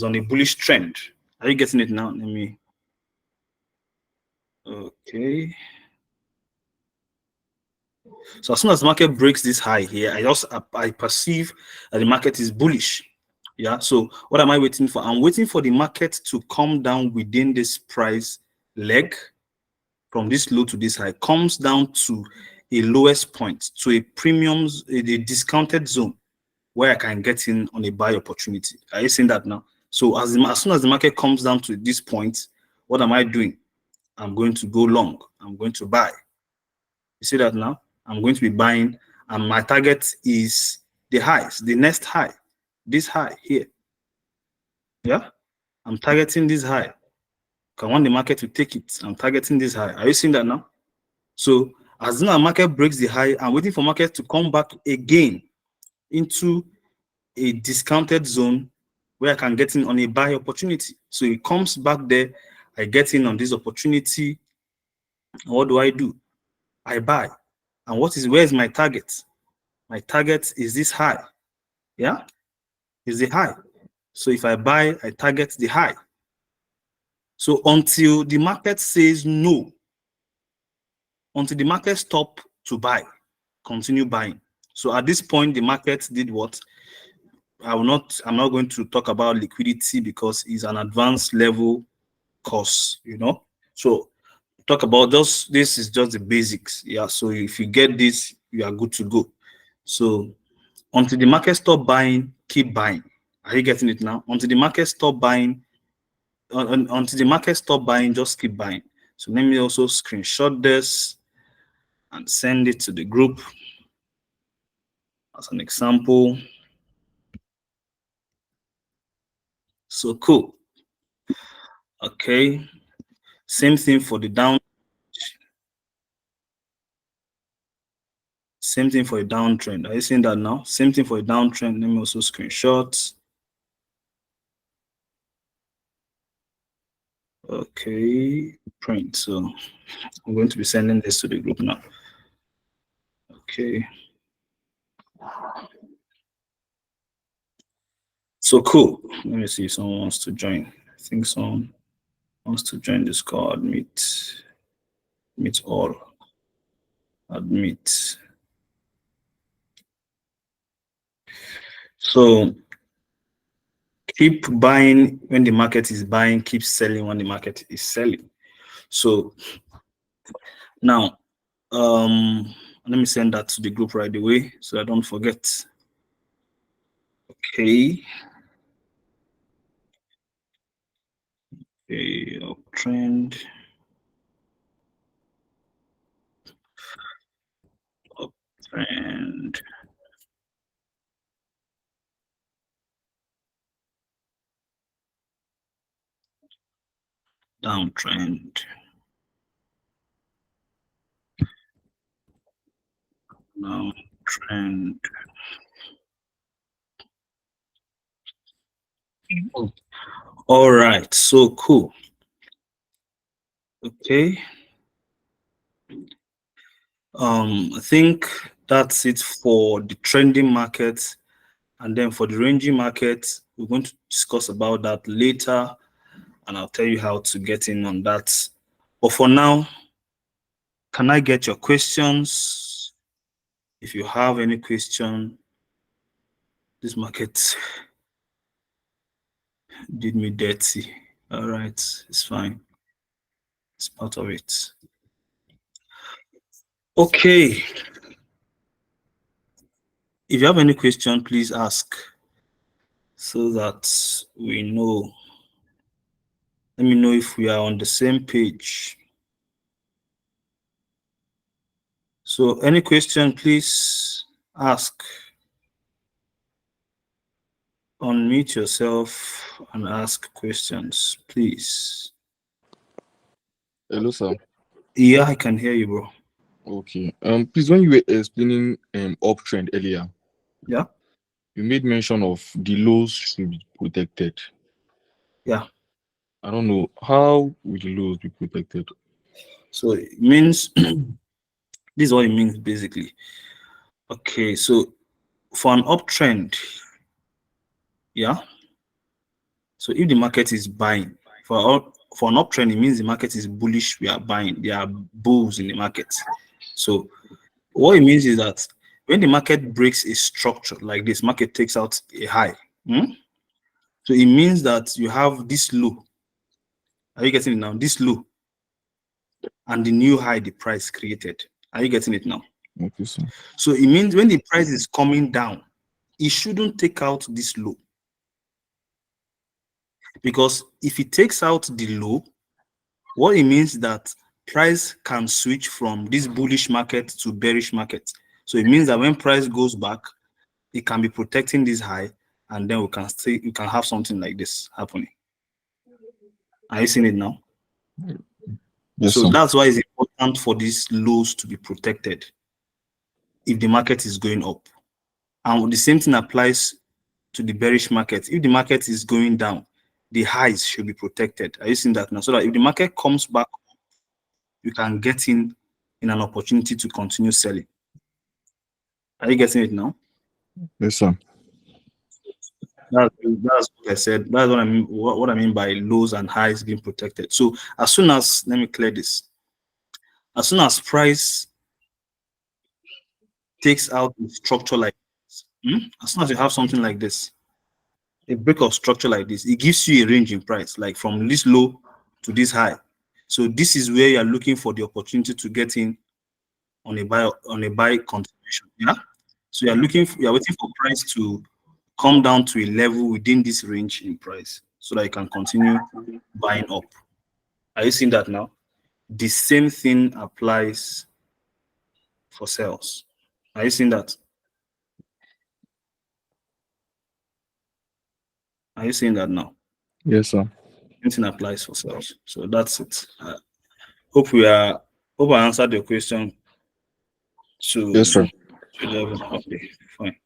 on a bullish trend. Are you getting it now? Let me. Okay. So as soon as the market breaks this high here, I perceive that the market is bullish. Yeah. So what am I waiting for? I'm waiting for the market to come down within this price leg from this low to this high, comes down to a lowest point, to a premiums, a discounted zone where I can get in on a buy opportunity. Are you seeing that now? So as soon as the market comes down to this point, what am I doing? I'm going to go long. I'm going to buy. You see that now? I'm going to be buying, and my target is the highs, the next high, this high here. Yeah, I'm targeting this high. I want the market to take it. I'm targeting this high. Are you seeing that now? So as soon as market breaks the high, I'm waiting for market to come back again into a discounted zone where I can get in on a buy opportunity. So it comes back there, I get in on this opportunity. What do? I buy. And where is my target? My target is this high. Yeah, is the high. So if I buy, I target the high. So until the market says no, until the market stop to buy, continue buying. So at this point, the market did what? I'm not going to talk about liquidity because it's an advanced level course, So talk about this is just the basics. Yeah. So if you get this, you are good to go. So until the market stop buying, keep buying. Are you getting it now? Until the market stop buying, until the market stop buying, just keep buying. So let me also screenshot this and send it to the group as an example. So cool. Okay. Same thing for the down. Same thing for a downtrend. Are you seeing that now? Same thing for a downtrend. Let me also screenshot. Okay, print. So I'm going to be sending this to the group now. Okay. So cool. Let me see if someone wants to join. I think someone wants to join this call. Admit all. Admit. So keep buying when the market is buying, keep selling when the market is selling. So now let me send that to the group right away so I don't forget. Okay. Okay, uptrend. Uptrend. Downtrend. Downtrend. All right, so cool. Okay. I think that's it for the trending market. And then for the ranging market, we're going to discuss about that later. And I'll tell you how to get in on that. But for now, can I get your questions? If you have any question, this market did me dirty. All right, it's fine. It's part of it. Okay. If you have any question, please ask so that we know. Let me know if we are on the same page. So any question, please ask. Unmute yourself and ask questions, please. Hello, sir. Yeah, I can hear you, bro. Okay. Please, when you were explaining uptrend earlier, Yeah. you made mention of the lows should be protected. Yeah. I don't know how will the lows be protected. So it means this is what it means basically. Okay, so for an uptrend, yeah. So if the market is buying for an uptrend, it means the market is bullish. We are buying. There are bulls in the market. So what it means is that when the market breaks a structure like this, market takes out a high. So it means that you have this low. Are you getting it now? This low and the new high the price created. Are you getting it now? Okay, sir. So it means when the price is coming down, it shouldn't take out this low. Because if it takes out the low, what it means that price can switch from this bullish market to bearish market. So it means that when price goes back, it can be protecting this high, and then we can have something like this happening. Are you seeing it now? Yes, So sir. that's why it's important for these lows to be protected if the market is going up. And the same thing applies to the bearish market. If the market is going down, the highs should be protected. Are you seeing that now? So that if the market comes back, you can get in an opportunity to continue selling. Are you getting it now? Yes, sir. That's what I said. That's what I mean. What I mean by lows and highs being protected. So as soon as, let me clear this. As soon as price takes out a structure like this, as soon as you have something like this, a break of structure like this, it gives you a range in price, like from this low to this high. So this is where you're looking for the opportunity to get in on a buy continuation. Yeah. So you're waiting for price to come down to a level within this range in price so that you can continue buying up. Are you seeing that now? The same thing applies for sales. Are you seeing that? Are you seeing that now? Yes, sir. Same thing applies for sales. So that's it. Hope we are hope I answered your question Yes, to sir. level. Okay, fine.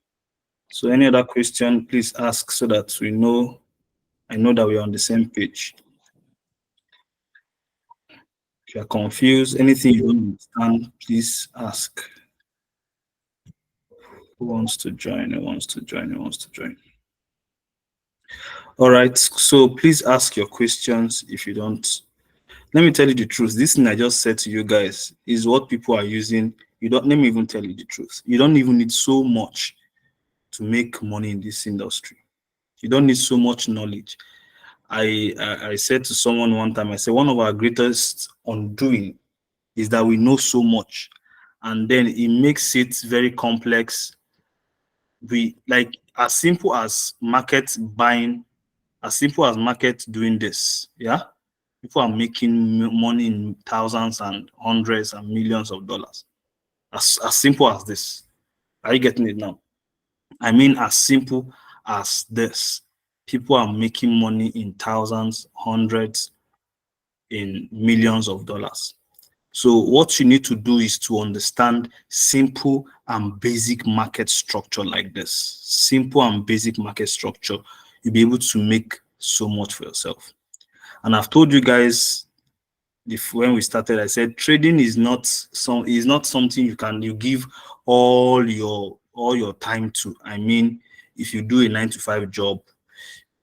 So any other question, please ask so that we know I know that we're on the same page. If you're confused, anything you don't understand, please ask. Who wants to join? Who wants to join? Who wants to join? All right. So please ask your questions if you don't. Let me tell you the truth. This thing I just said to you guys is what people are using. You don't let me even tell you the truth. You don't even need so much to make money in this industry. You don't need so much knowledge. I said to someone one time, I said one of our greatest undoing is that we know so much, and then it makes it very complex. We like as simple as market buying, as simple as market doing this. Yeah, people are making money in thousands and hundreds and millions of dollars. As simple as this. Are you getting it now? I mean, as simple as this. People are making money in thousands, hundreds, in millions of dollars. So what you need to do is to understand simple and basic market structure like this. Simple and basic market structure. You'll be able to make so much for yourself. And I've told you guys if when we started, I said trading is not something you give all your time to. I mean, if you do a 9 to 5 job,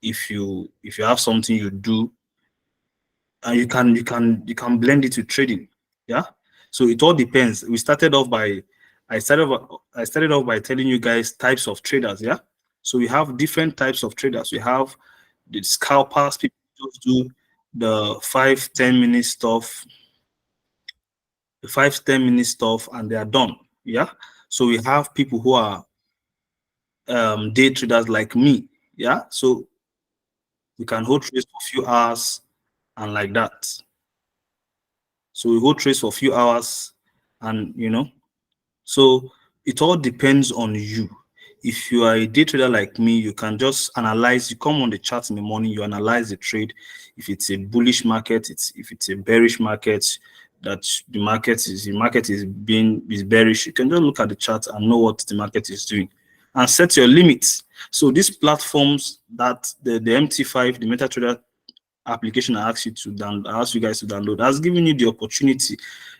if you have something you do, and you can blend it with trading. Yeah. So it all depends. I started off by telling you guys types of traders. Yeah. So we have different types of traders. We have the scalpers, people who just do the 5-10 minute stuff, the 5-10 minute stuff, and they are done. Yeah. So we have people who are day traders like me. Yeah. So we can hold trades for a few hours and like that. So we hold trades for a few hours, and so it all depends on you. If you are a day trader like me, you can just analyze. You come on the chart in the morning, you analyze the trade. If it's a bullish market, if it's a bearish market, that the market is bearish. You can just look at the chart and know what the market is doing, and set your limits. So these platforms that the MT5, the MetaTrader application I asked you guys to download has given you the opportunity.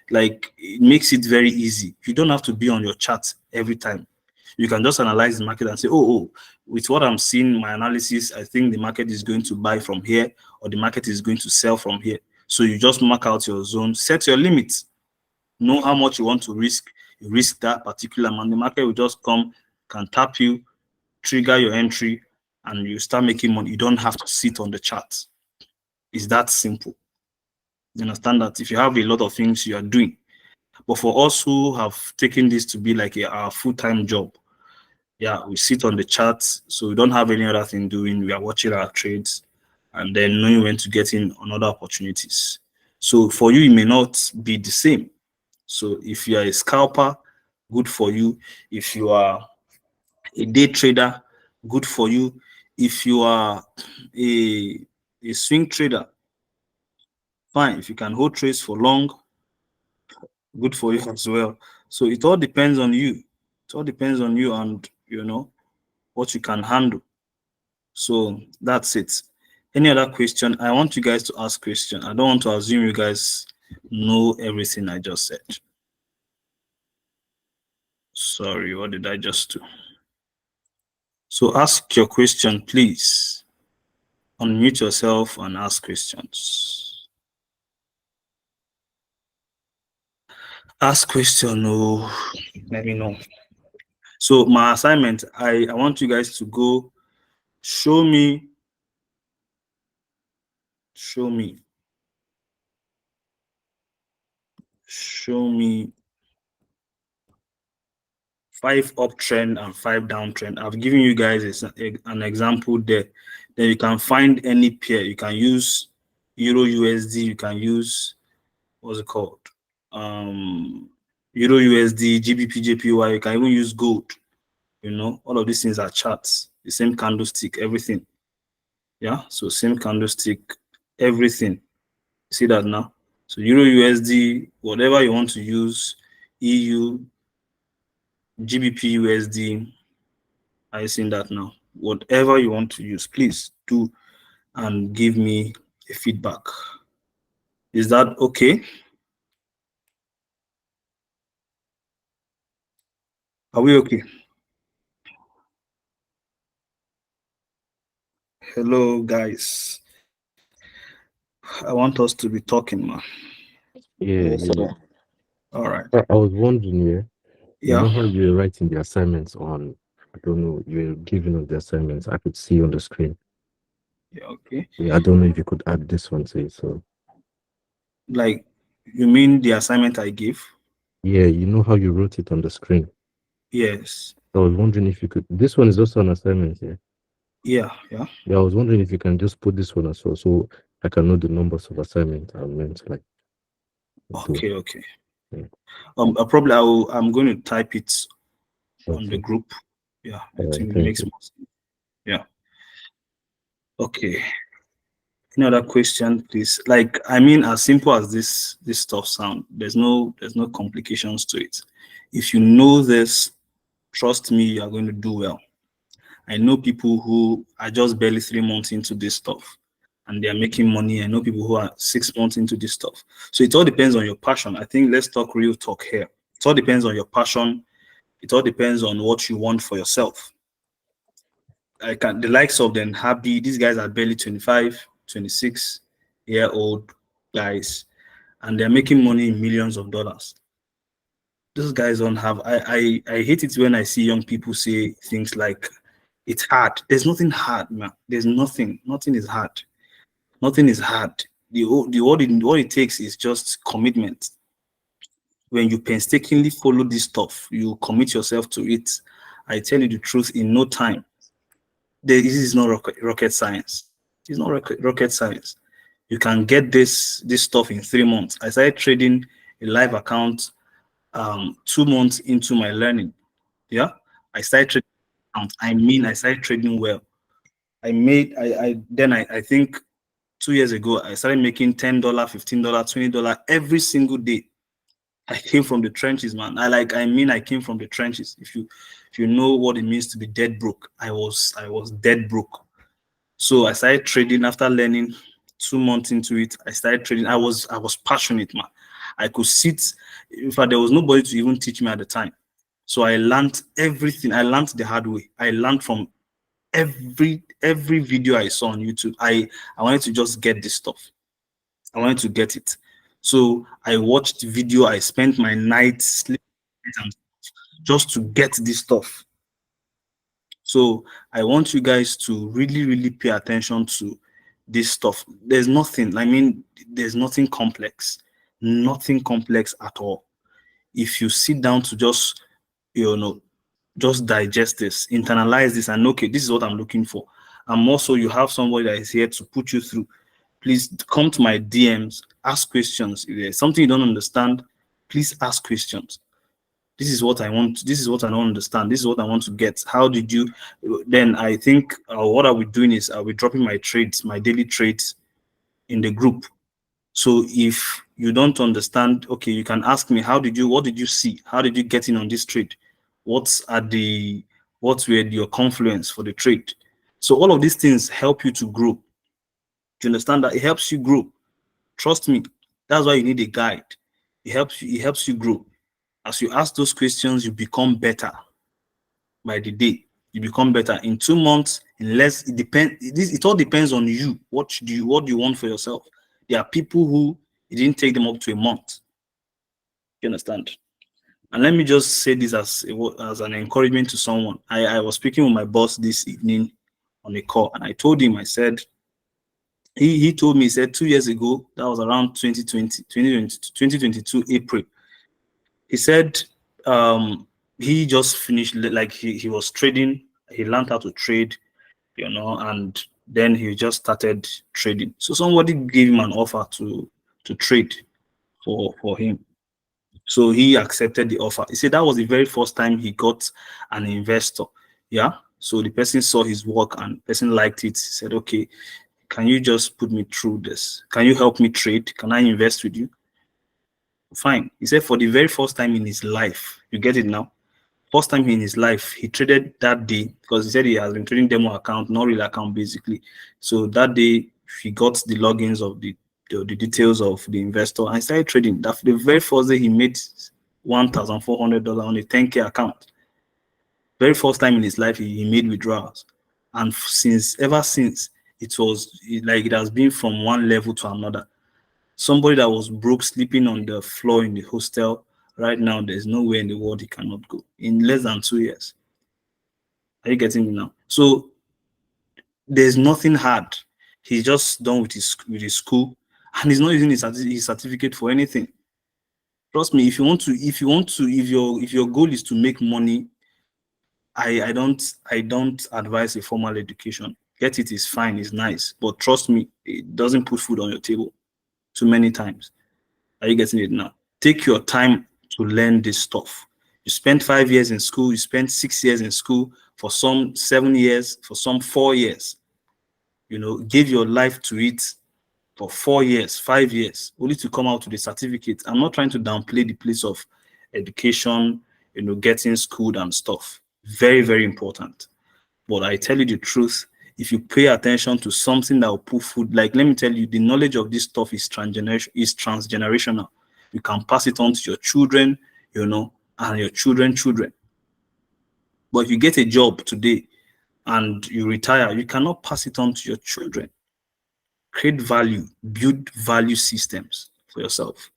Like it makes it very easy. You don't have to be on your chart every time. You can just analyze the market and say, oh, with what I'm seeing, my analysis, I think the market is going to buy from here or the market is going to sell from here. So you just mark out your zone, set your limits, know how much you want to risk. You risk that particular amount. The market will just come, can tap you, trigger your entry, and you start making money. You don't have to sit on the chart. It's that simple. You understand that if you have a lot of things you are doing, but for us who have taken this to be like our full-time job, yeah, we sit on the charts, so we don't have any other thing doing. We are watching our trades and then knowing when to get in on other opportunities. So for you, it may not be the same. So if you are a scalper, good for you. If you are a day trader, good for you. If you are a swing trader, fine. If you can hold trades for long, good for you as well. So it all depends on you. It all depends on you and what you can handle. So that's it. Any other question? I want you guys to ask question. I don't want to assume you guys know everything I just said. Sorry, what did I just do? So ask your question, please. Unmute yourself and ask questions. Ask question. Oh, let me know. So my assignment, I want you guys to go show me show me show me 5 uptrend and 5 downtrend. I've given you guys an example there. Then you can find any pair. You can use Euro USD. You can use, what's it called? Euro USD, GBP, JPY. You can even use gold. You know, all of these things are charts. The same candlestick, everything. Yeah, so same candlestick, everything. See that now? So Euro USD, whatever you want to use, EU, GBP USD. Are you seeing that now? Whatever you want to use, please do and give me a feedback. Is that okay? Are we okay? Hello, guys. I want us to be talking, man. Yeah, yeah. All right. I was wondering, yeah, you Yeah. know how you were writing the assignments on, I don't know, you were giving us the assignments. I could see on the screen. Yeah. Okay. Yeah, I don't know if you could add this one to it. So, Like, you mean the assignment I gave? yeah, you know how you wrote it on the screen. Yes. I was wondering if you could. This one is also an assignment, yeah. Yeah. Yeah. Yeah, I was wondering if you can just put this one as well, so I can know the numbers of assignment I'm meant to like do. Okay. Okay. Yeah. I'm going to type it on the Okay. group. Yeah. I All right. think it Thank makes you. more sense. Yeah. Okay. Any other question, please? Like, I mean, as simple as this stuff sound, there's no complications to it. If you know this, trust me, you are going to do well. I know people who are just barely 3 months into this stuff and they are making money. I know people who are 6 months into this stuff. So it all depends on your passion. I think let's talk real talk here. It all depends on your passion. It all depends on what you want for yourself. The likes of them happy, these guys are barely 25, 26-year old guys, and they're making money in millions of dollars. Those guys don't have, I hate it when I see young people say things like, it's hard. There's nothing hard, man. There's nothing is hard. Nothing is hard. What it takes is just commitment. When you painstakingly follow this stuff, you commit yourself to it. I tell you the truth, in no time, this is not rocket science. It's not rocket science. You can get this stuff in 3 months. I started trading a live account 2 months into my learning. Yeah, I started trading account. I started trading well. I think 2 years ago I started making $10, $15, $20 every single day. I came from the trenches, man. I came from the trenches. If you know what it means to be dead broke, I was dead broke. So I started trading after learning 2 months into it. I started trading. I was passionate, man. I could sit. In fact, there was nobody to even teach me at the time. So I learned everything. I learned the hard way. I learned from every video I saw on YouTube. I wanted to just get this stuff. I wanted to get it. So I watched the video. I spent my nights sleeping just to get this stuff. So I want you guys to really, really pay attention to this stuff. There's nothing complex, nothing complex at all. If you sit down to just digest this, internalize this, and okay, this is what I'm looking for. And also, you have somebody that is here to put you through. Please come to my DMs, ask questions. If there's something you don't understand, please ask questions. This is what I want. This is what I don't understand. This is what I want to get. How did you? Then I think what I'll be doing is I'll be dropping my trades, my daily trades in the group. So if you don't understand, okay, you can ask me, what did you see? How did you get in on this trade? What were your confluence for the trade? So all of these things help you to grow. Do you understand that? It helps you grow. Trust me. That's why you need a guide. It helps you grow. As you ask those questions, you become better by the day. you become better. In 2 months, in less, it all depends on you. What do you want for yourself? There are people who it didn't take them up to a month. You understand? And let me just say this as an encouragement to someone. I was speaking with my boss this evening on a call, and I told him, I said, he told me, he said 2 years ago, that was around 2022 April. He said he just finished, like he was trading, he learned how to trade, and then he just started trading. So somebody gave him an offer to trade for him. So he accepted the offer. He said that was the very first time he got an investor. Yeah. So the person saw his work and the person liked it. He said, okay, can you just put me through this? Can you help me trade? Can I invest with you? Fine. He said for the very first time in his life, you get it now? First time in his life, he traded that day because he said he has been trading demo account, not real account basically. So that day he got the logins of the details of the investor and started trading. That the very first day he made $1,400 on a 10K account. Very first time in his life he made withdrawals, and ever since it was like it has been from one level to another. Somebody that was broke, sleeping on the floor in the hostel, right now there's nowhere in the world he cannot go in less than 2 years. Are you getting me now? So there's nothing hard. He's just done with his school, and he's not using his certificate for anything. Trust me, if your goal is to make money, I don't advise a formal education. Get it is fine, it's nice, but trust me, it doesn't put food on your table too many times. Are you getting it now? Take your time to learn this stuff. You spent 5 years in school, you spent 6 years in school, for some 7 years, for some 4 years. Give your life to it for 4 years, 5 years, only to come out with a certificate. I'm not trying to downplay the place of education, getting schooled and stuff. Very, very important. But I tell you the truth, if you pay attention to something that will put food, like let me tell you, the knowledge of this stuff is transgenerational. You can pass it on to your children, and your children. But if you get a job today and you retire, you cannot pass it on to your children. Create value, build value systems for yourself.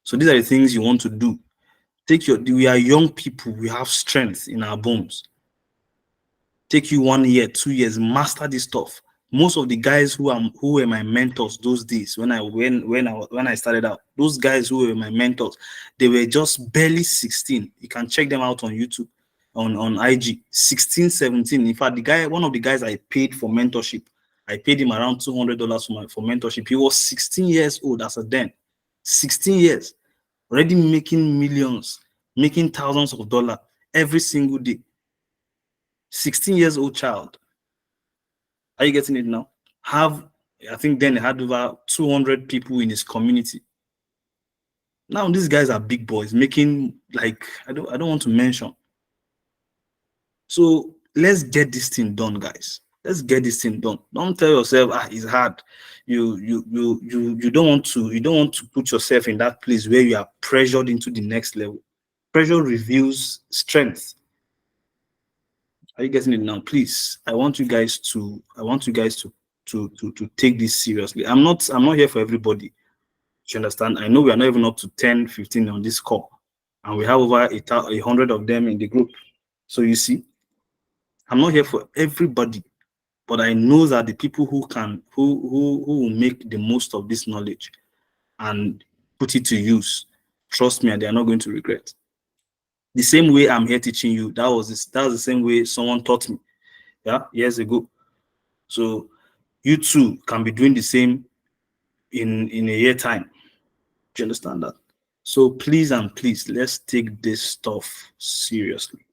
So these are the things you want to do. We are young people, we have strength in our bones. Take you 1 year, 2 years, master this stuff. Most of the guys who were my mentors those days when I started out, those guys who were my mentors, they were just barely 16. You can check them out on YouTube, on IG, 16, 17. In fact, one of the guys I paid for mentorship, I paid him around $200 for mentorship. He was 16 years old as a then. 16 years, already making millions, making thousands of dollars every single day. 16 years old child. Are you getting it now? I think then he had over 200 people in his community. Now these guys are big boys making, like, I don't want to mention. So let's get this thing done, guys. Let's get this thing done. Don't tell yourself, it's hard. You don't want to put yourself in that place where you are pressured into the next level. Pressure reveals strength. Are you getting it now? Please, I want you guys to take this seriously. I'm not here for everybody. You understand? I know we are not even up to 10, 15 on this call, and we have over 100 of them in the group. So you see, I'm not here for everybody, but I know that the people who will make the most of this knowledge and put it to use, trust me, they are not going to regret. The same way I'm here teaching you, that was the same way someone taught me, years ago. So you too can be doing the same in a year time. Do you understand that? So please and please, let's take this stuff seriously,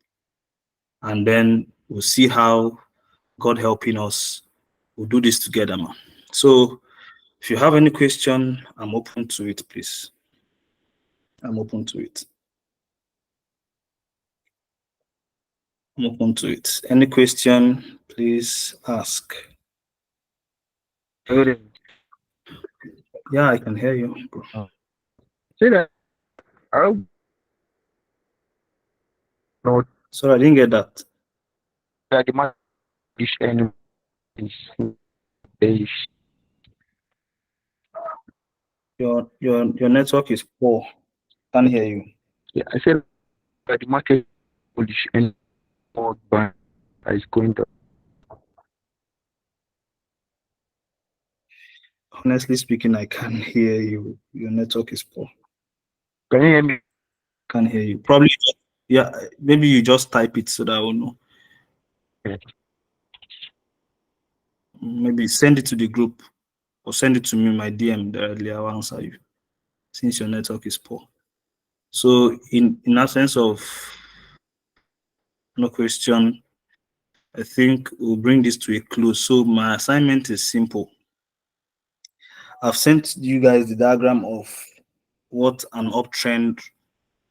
and then we'll see how, God helping us, we'll do this together, man. So if you have any question, I'm open to it, please. I'm open to it. Any question, please ask. Good. Yeah, I can hear you, bro. Say that. Sorry, I didn't get that. the market is any is Your network is poor. Can't hear you. yeah, I said that the market is any more band is going to. Honestly speaking, I can't hear you. Your network is poor. Can you hear me? Can't hear you. Probably, yeah. Maybe you just type it so that I will know. Yeah. Maybe send it to the group or send it to me my DM directly. I'll answer you since your network is poor. So, in absence of no question, I think we'll bring this to a close. So, my assignment is simple. I've sent you guys the diagram of what an uptrend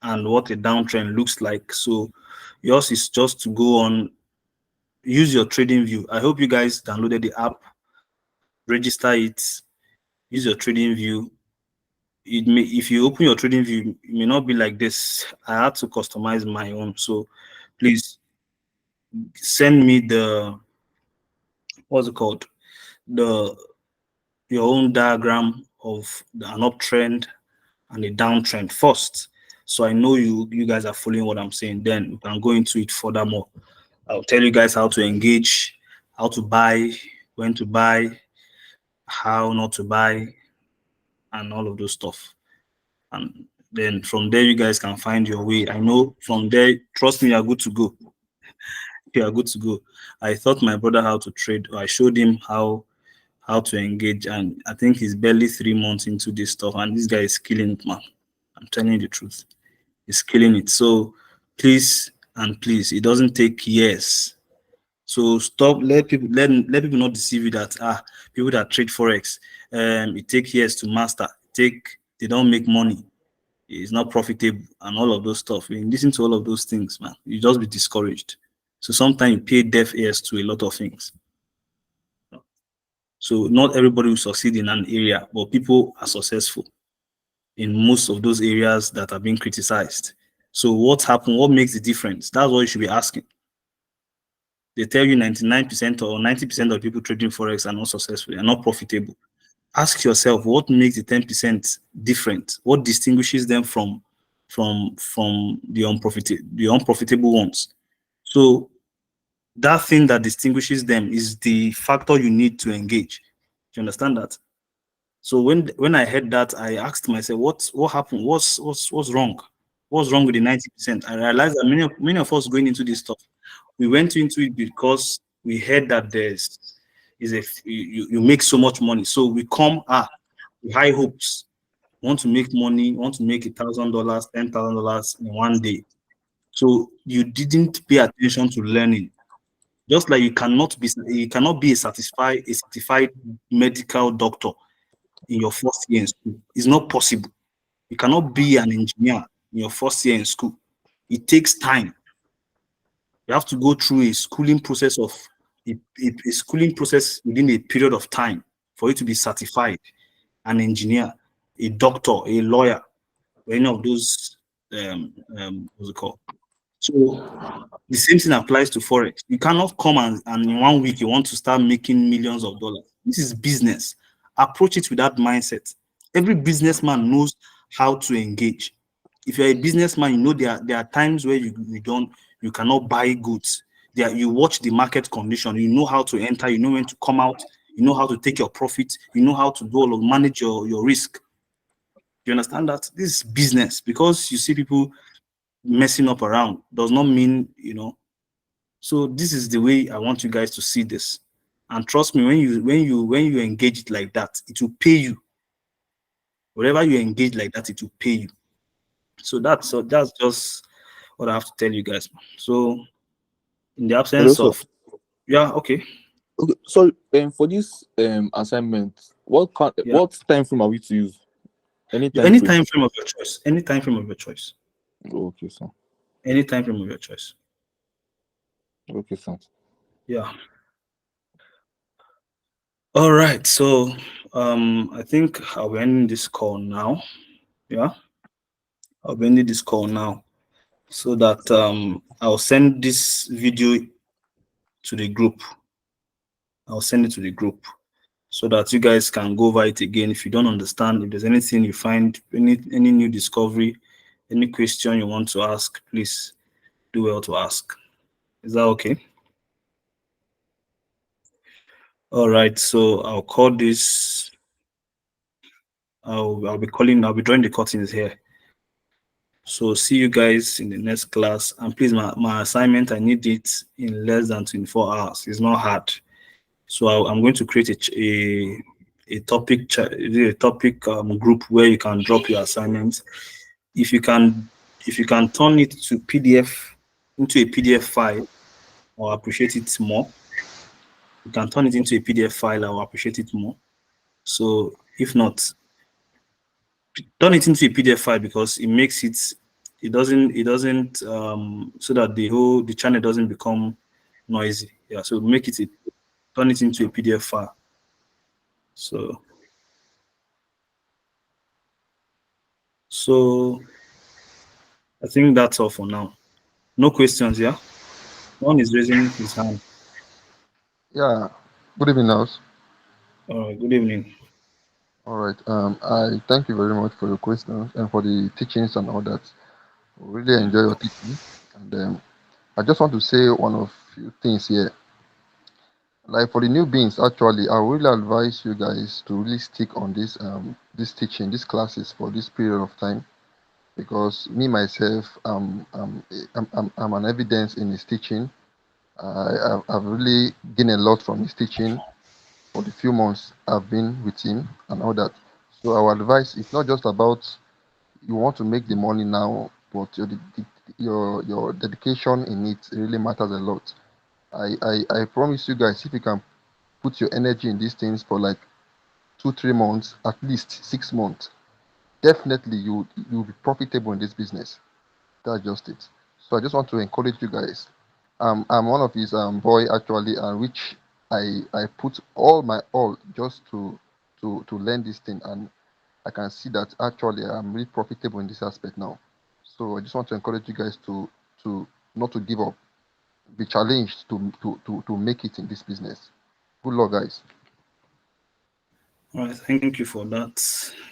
and what a downtrend looks like. So, yours is just to go on, use your trading view. I hope you guys downloaded the app, register it, use your trading view. It may, if you open your trading view, it may not be like this. I had to customize my own. So please send me the, what's it called, the your own diagram of an uptrend and a downtrend first, so I know you guys are following what I'm saying. Then we can go into it furthermore. I'll tell you guys how to engage, how to buy, when to buy, how not to buy, and all of those stuff. And then from there, you guys can find your way. I know from there, trust me, you're good to go. You are good to go. I taught my brother how to trade, or I showed him how to engage, and I think he's barely 3 months into this stuff, and this guy is killing it, man. I'm telling you the truth. He's killing it. So please and please, it doesn't take years. So stop, let people not deceive you that people that trade forex, it takes years to master. They don't make money. It's not profitable and all of those stuff. When you listen to all of those things, man, you just be discouraged. So sometimes you pay deaf ears to a lot of things. So not everybody will succeed in an area, but people are successful in most of those areas that are being criticized. So what happened? What makes the difference? That's what you should be asking. They tell you 99% or 90% of people trading forex are not successful, are not profitable. Ask yourself what makes the 10% different. What distinguishes them from the unprofitable ones? So that thing that distinguishes them is the factor you need to engage. Do you understand that? So when I heard that, I asked myself, what happened? What's wrong? What's wrong with the 90%? I realized that many of us going into this stuff, we went into it because we heard that you make so much money. So we come with high hopes, want to make money, want to make $1,000, $10,000 in one day. So you didn't pay attention to learning. Just like you cannot be a certified medical doctor in your first year in school. It's not possible. You cannot be an engineer in your first year in school. It takes time. You have to go through a schooling process within a period of time for you to be certified, an engineer, a doctor, a lawyer, or any of those what's it called? So the same thing applies to forex. You cannot come and in 1 week you want to start making millions of dollars. This is business. Approach it with that mindset. Every businessman knows how to engage. If you're a businessman, you know there are times where you cannot buy goods. You watch the market condition, you know how to enter, you know when to come out, you know how to take your profit, you know how to do all of manage your risk. You understand that? This is business. Because you see people messing up around does not mean, so this is the way I want you guys to see this. And trust me, when you engage it like that, it will pay you. Whatever you engage like that, it will pay you. So that's just what I have to tell you guys. So in the Hello, absence sir. of, yeah, okay, Okay, so for this assignment, yeah, what time frame are we to use? Any time any frame? time frame of your choice, any time frame of your choice, Okay, sir. any time frame of your choice. Okay, sir. Yeah. All right. So I think I'll be ending this call now. Yeah, I'll be ending this call now so that I'll send this video to the group. I'll send it to the group so that you guys can go over it again. If you don't understand, if there's anything you find, any new discovery, any question you want to ask, please do well to ask. Is that okay? All right, so I'll call this. I'll be drawing the curtains here. So see you guys in the next class. And please, my assignment, I need it in less than 24 hours. It's not hard. So I'm going to create a topic group where you can drop your assignments. If you can turn it to PDF into a PDF file, I'll appreciate it more. You can turn it into a PDF file, I'll appreciate it more. So if not, turn it into a PDF file because it makes it doesn't so that the channel doesn't become noisy. Yeah, so make it turn it into a PDF file. So I think that's all for now. No questions, yeah? One is raising his hand. Yeah. Good evening, House. All right, good evening. All right. I thank you very much for your questions and for the teachings and all that. Really enjoy your teaching. And I just want to say one of few things here. Like for the newbies, actually, I really advise you guys to really stick on this teaching, these classes for this period of time, because me myself, I'm an evidence in his teaching. I've really gained a lot from his teaching for the few months I've been with him and all that. So our advice is not just about you want to make the money now, but your dedication in it really matters a lot. I promise you guys, if you can put your energy in these things for like 2 3 months, at least 6 months, definitely you'll be profitable in this business. That's just it. So I just want to encourage you guys. I'm one of his boy actually, and which I put all my all just to learn this thing, and I can see that actually I'm really profitable in this aspect now. So I just want to encourage you guys to not to give up, be challenged to make it in this business. Good luck, guys. All right, thank you for that.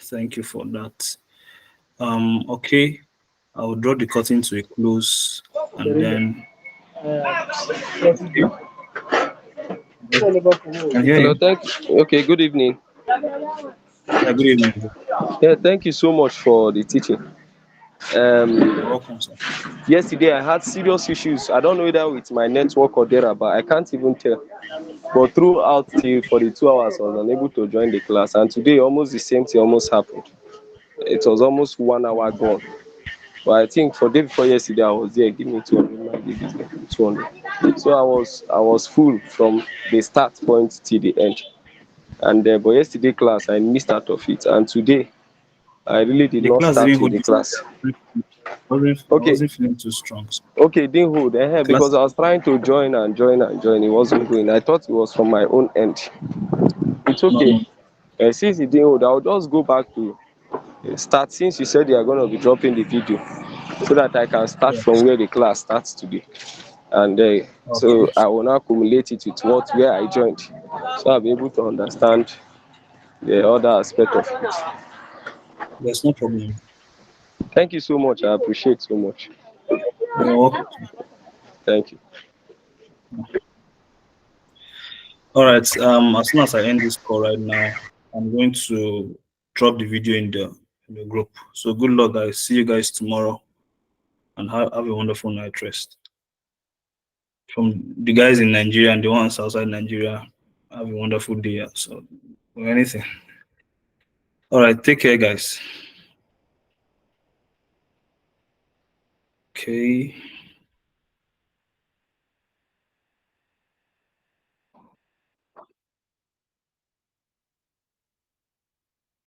Thank you for that. Okay, I will draw the curtain to a close and then can hear Hello, you. thank you. Okay, good evening. Yeah, good evening. Yeah, thank you so much for the teaching. You're Um, welcome, sir. Yesterday I had serious issues. I don't know whether with my network or there, but I can't even tell. But throughout till for the 2 hours, I was unable to join the class. And today, almost the same thing almost happened. It was almost 1 hour gone. But I think for day before yesterday, I was there. Give me 200. My baby is there. 200. So I was full from the start point till the end. And but yesterday class I missed out of it, and today I really did The not class start didn't with hold the you. class. I Okay, wasn't feeling too strong. So okay, it didn't hold the because class, I was trying to join and join and join. It wasn't going. I thought it was from my own end. It's no, okay. no. Since it didn't hold, I'll just go back to start. Since you said you are going to be dropping the video, so that I can start from Yes. where the class starts today, and Okay. so I will now accumulate it with where I joined, so I'll be able to understand the other aspect of it. There's no problem. Thank you so much. I appreciate so much. You're welcome. Thank you. All right. As soon as I end this call right now, I'm going to drop the video in the group. So good luck, guys. See you guys tomorrow, and have a wonderful night rest. From the guys in Nigeria and the ones outside Nigeria, have a wonderful day. So or anything. All right. Take care, guys. Okay.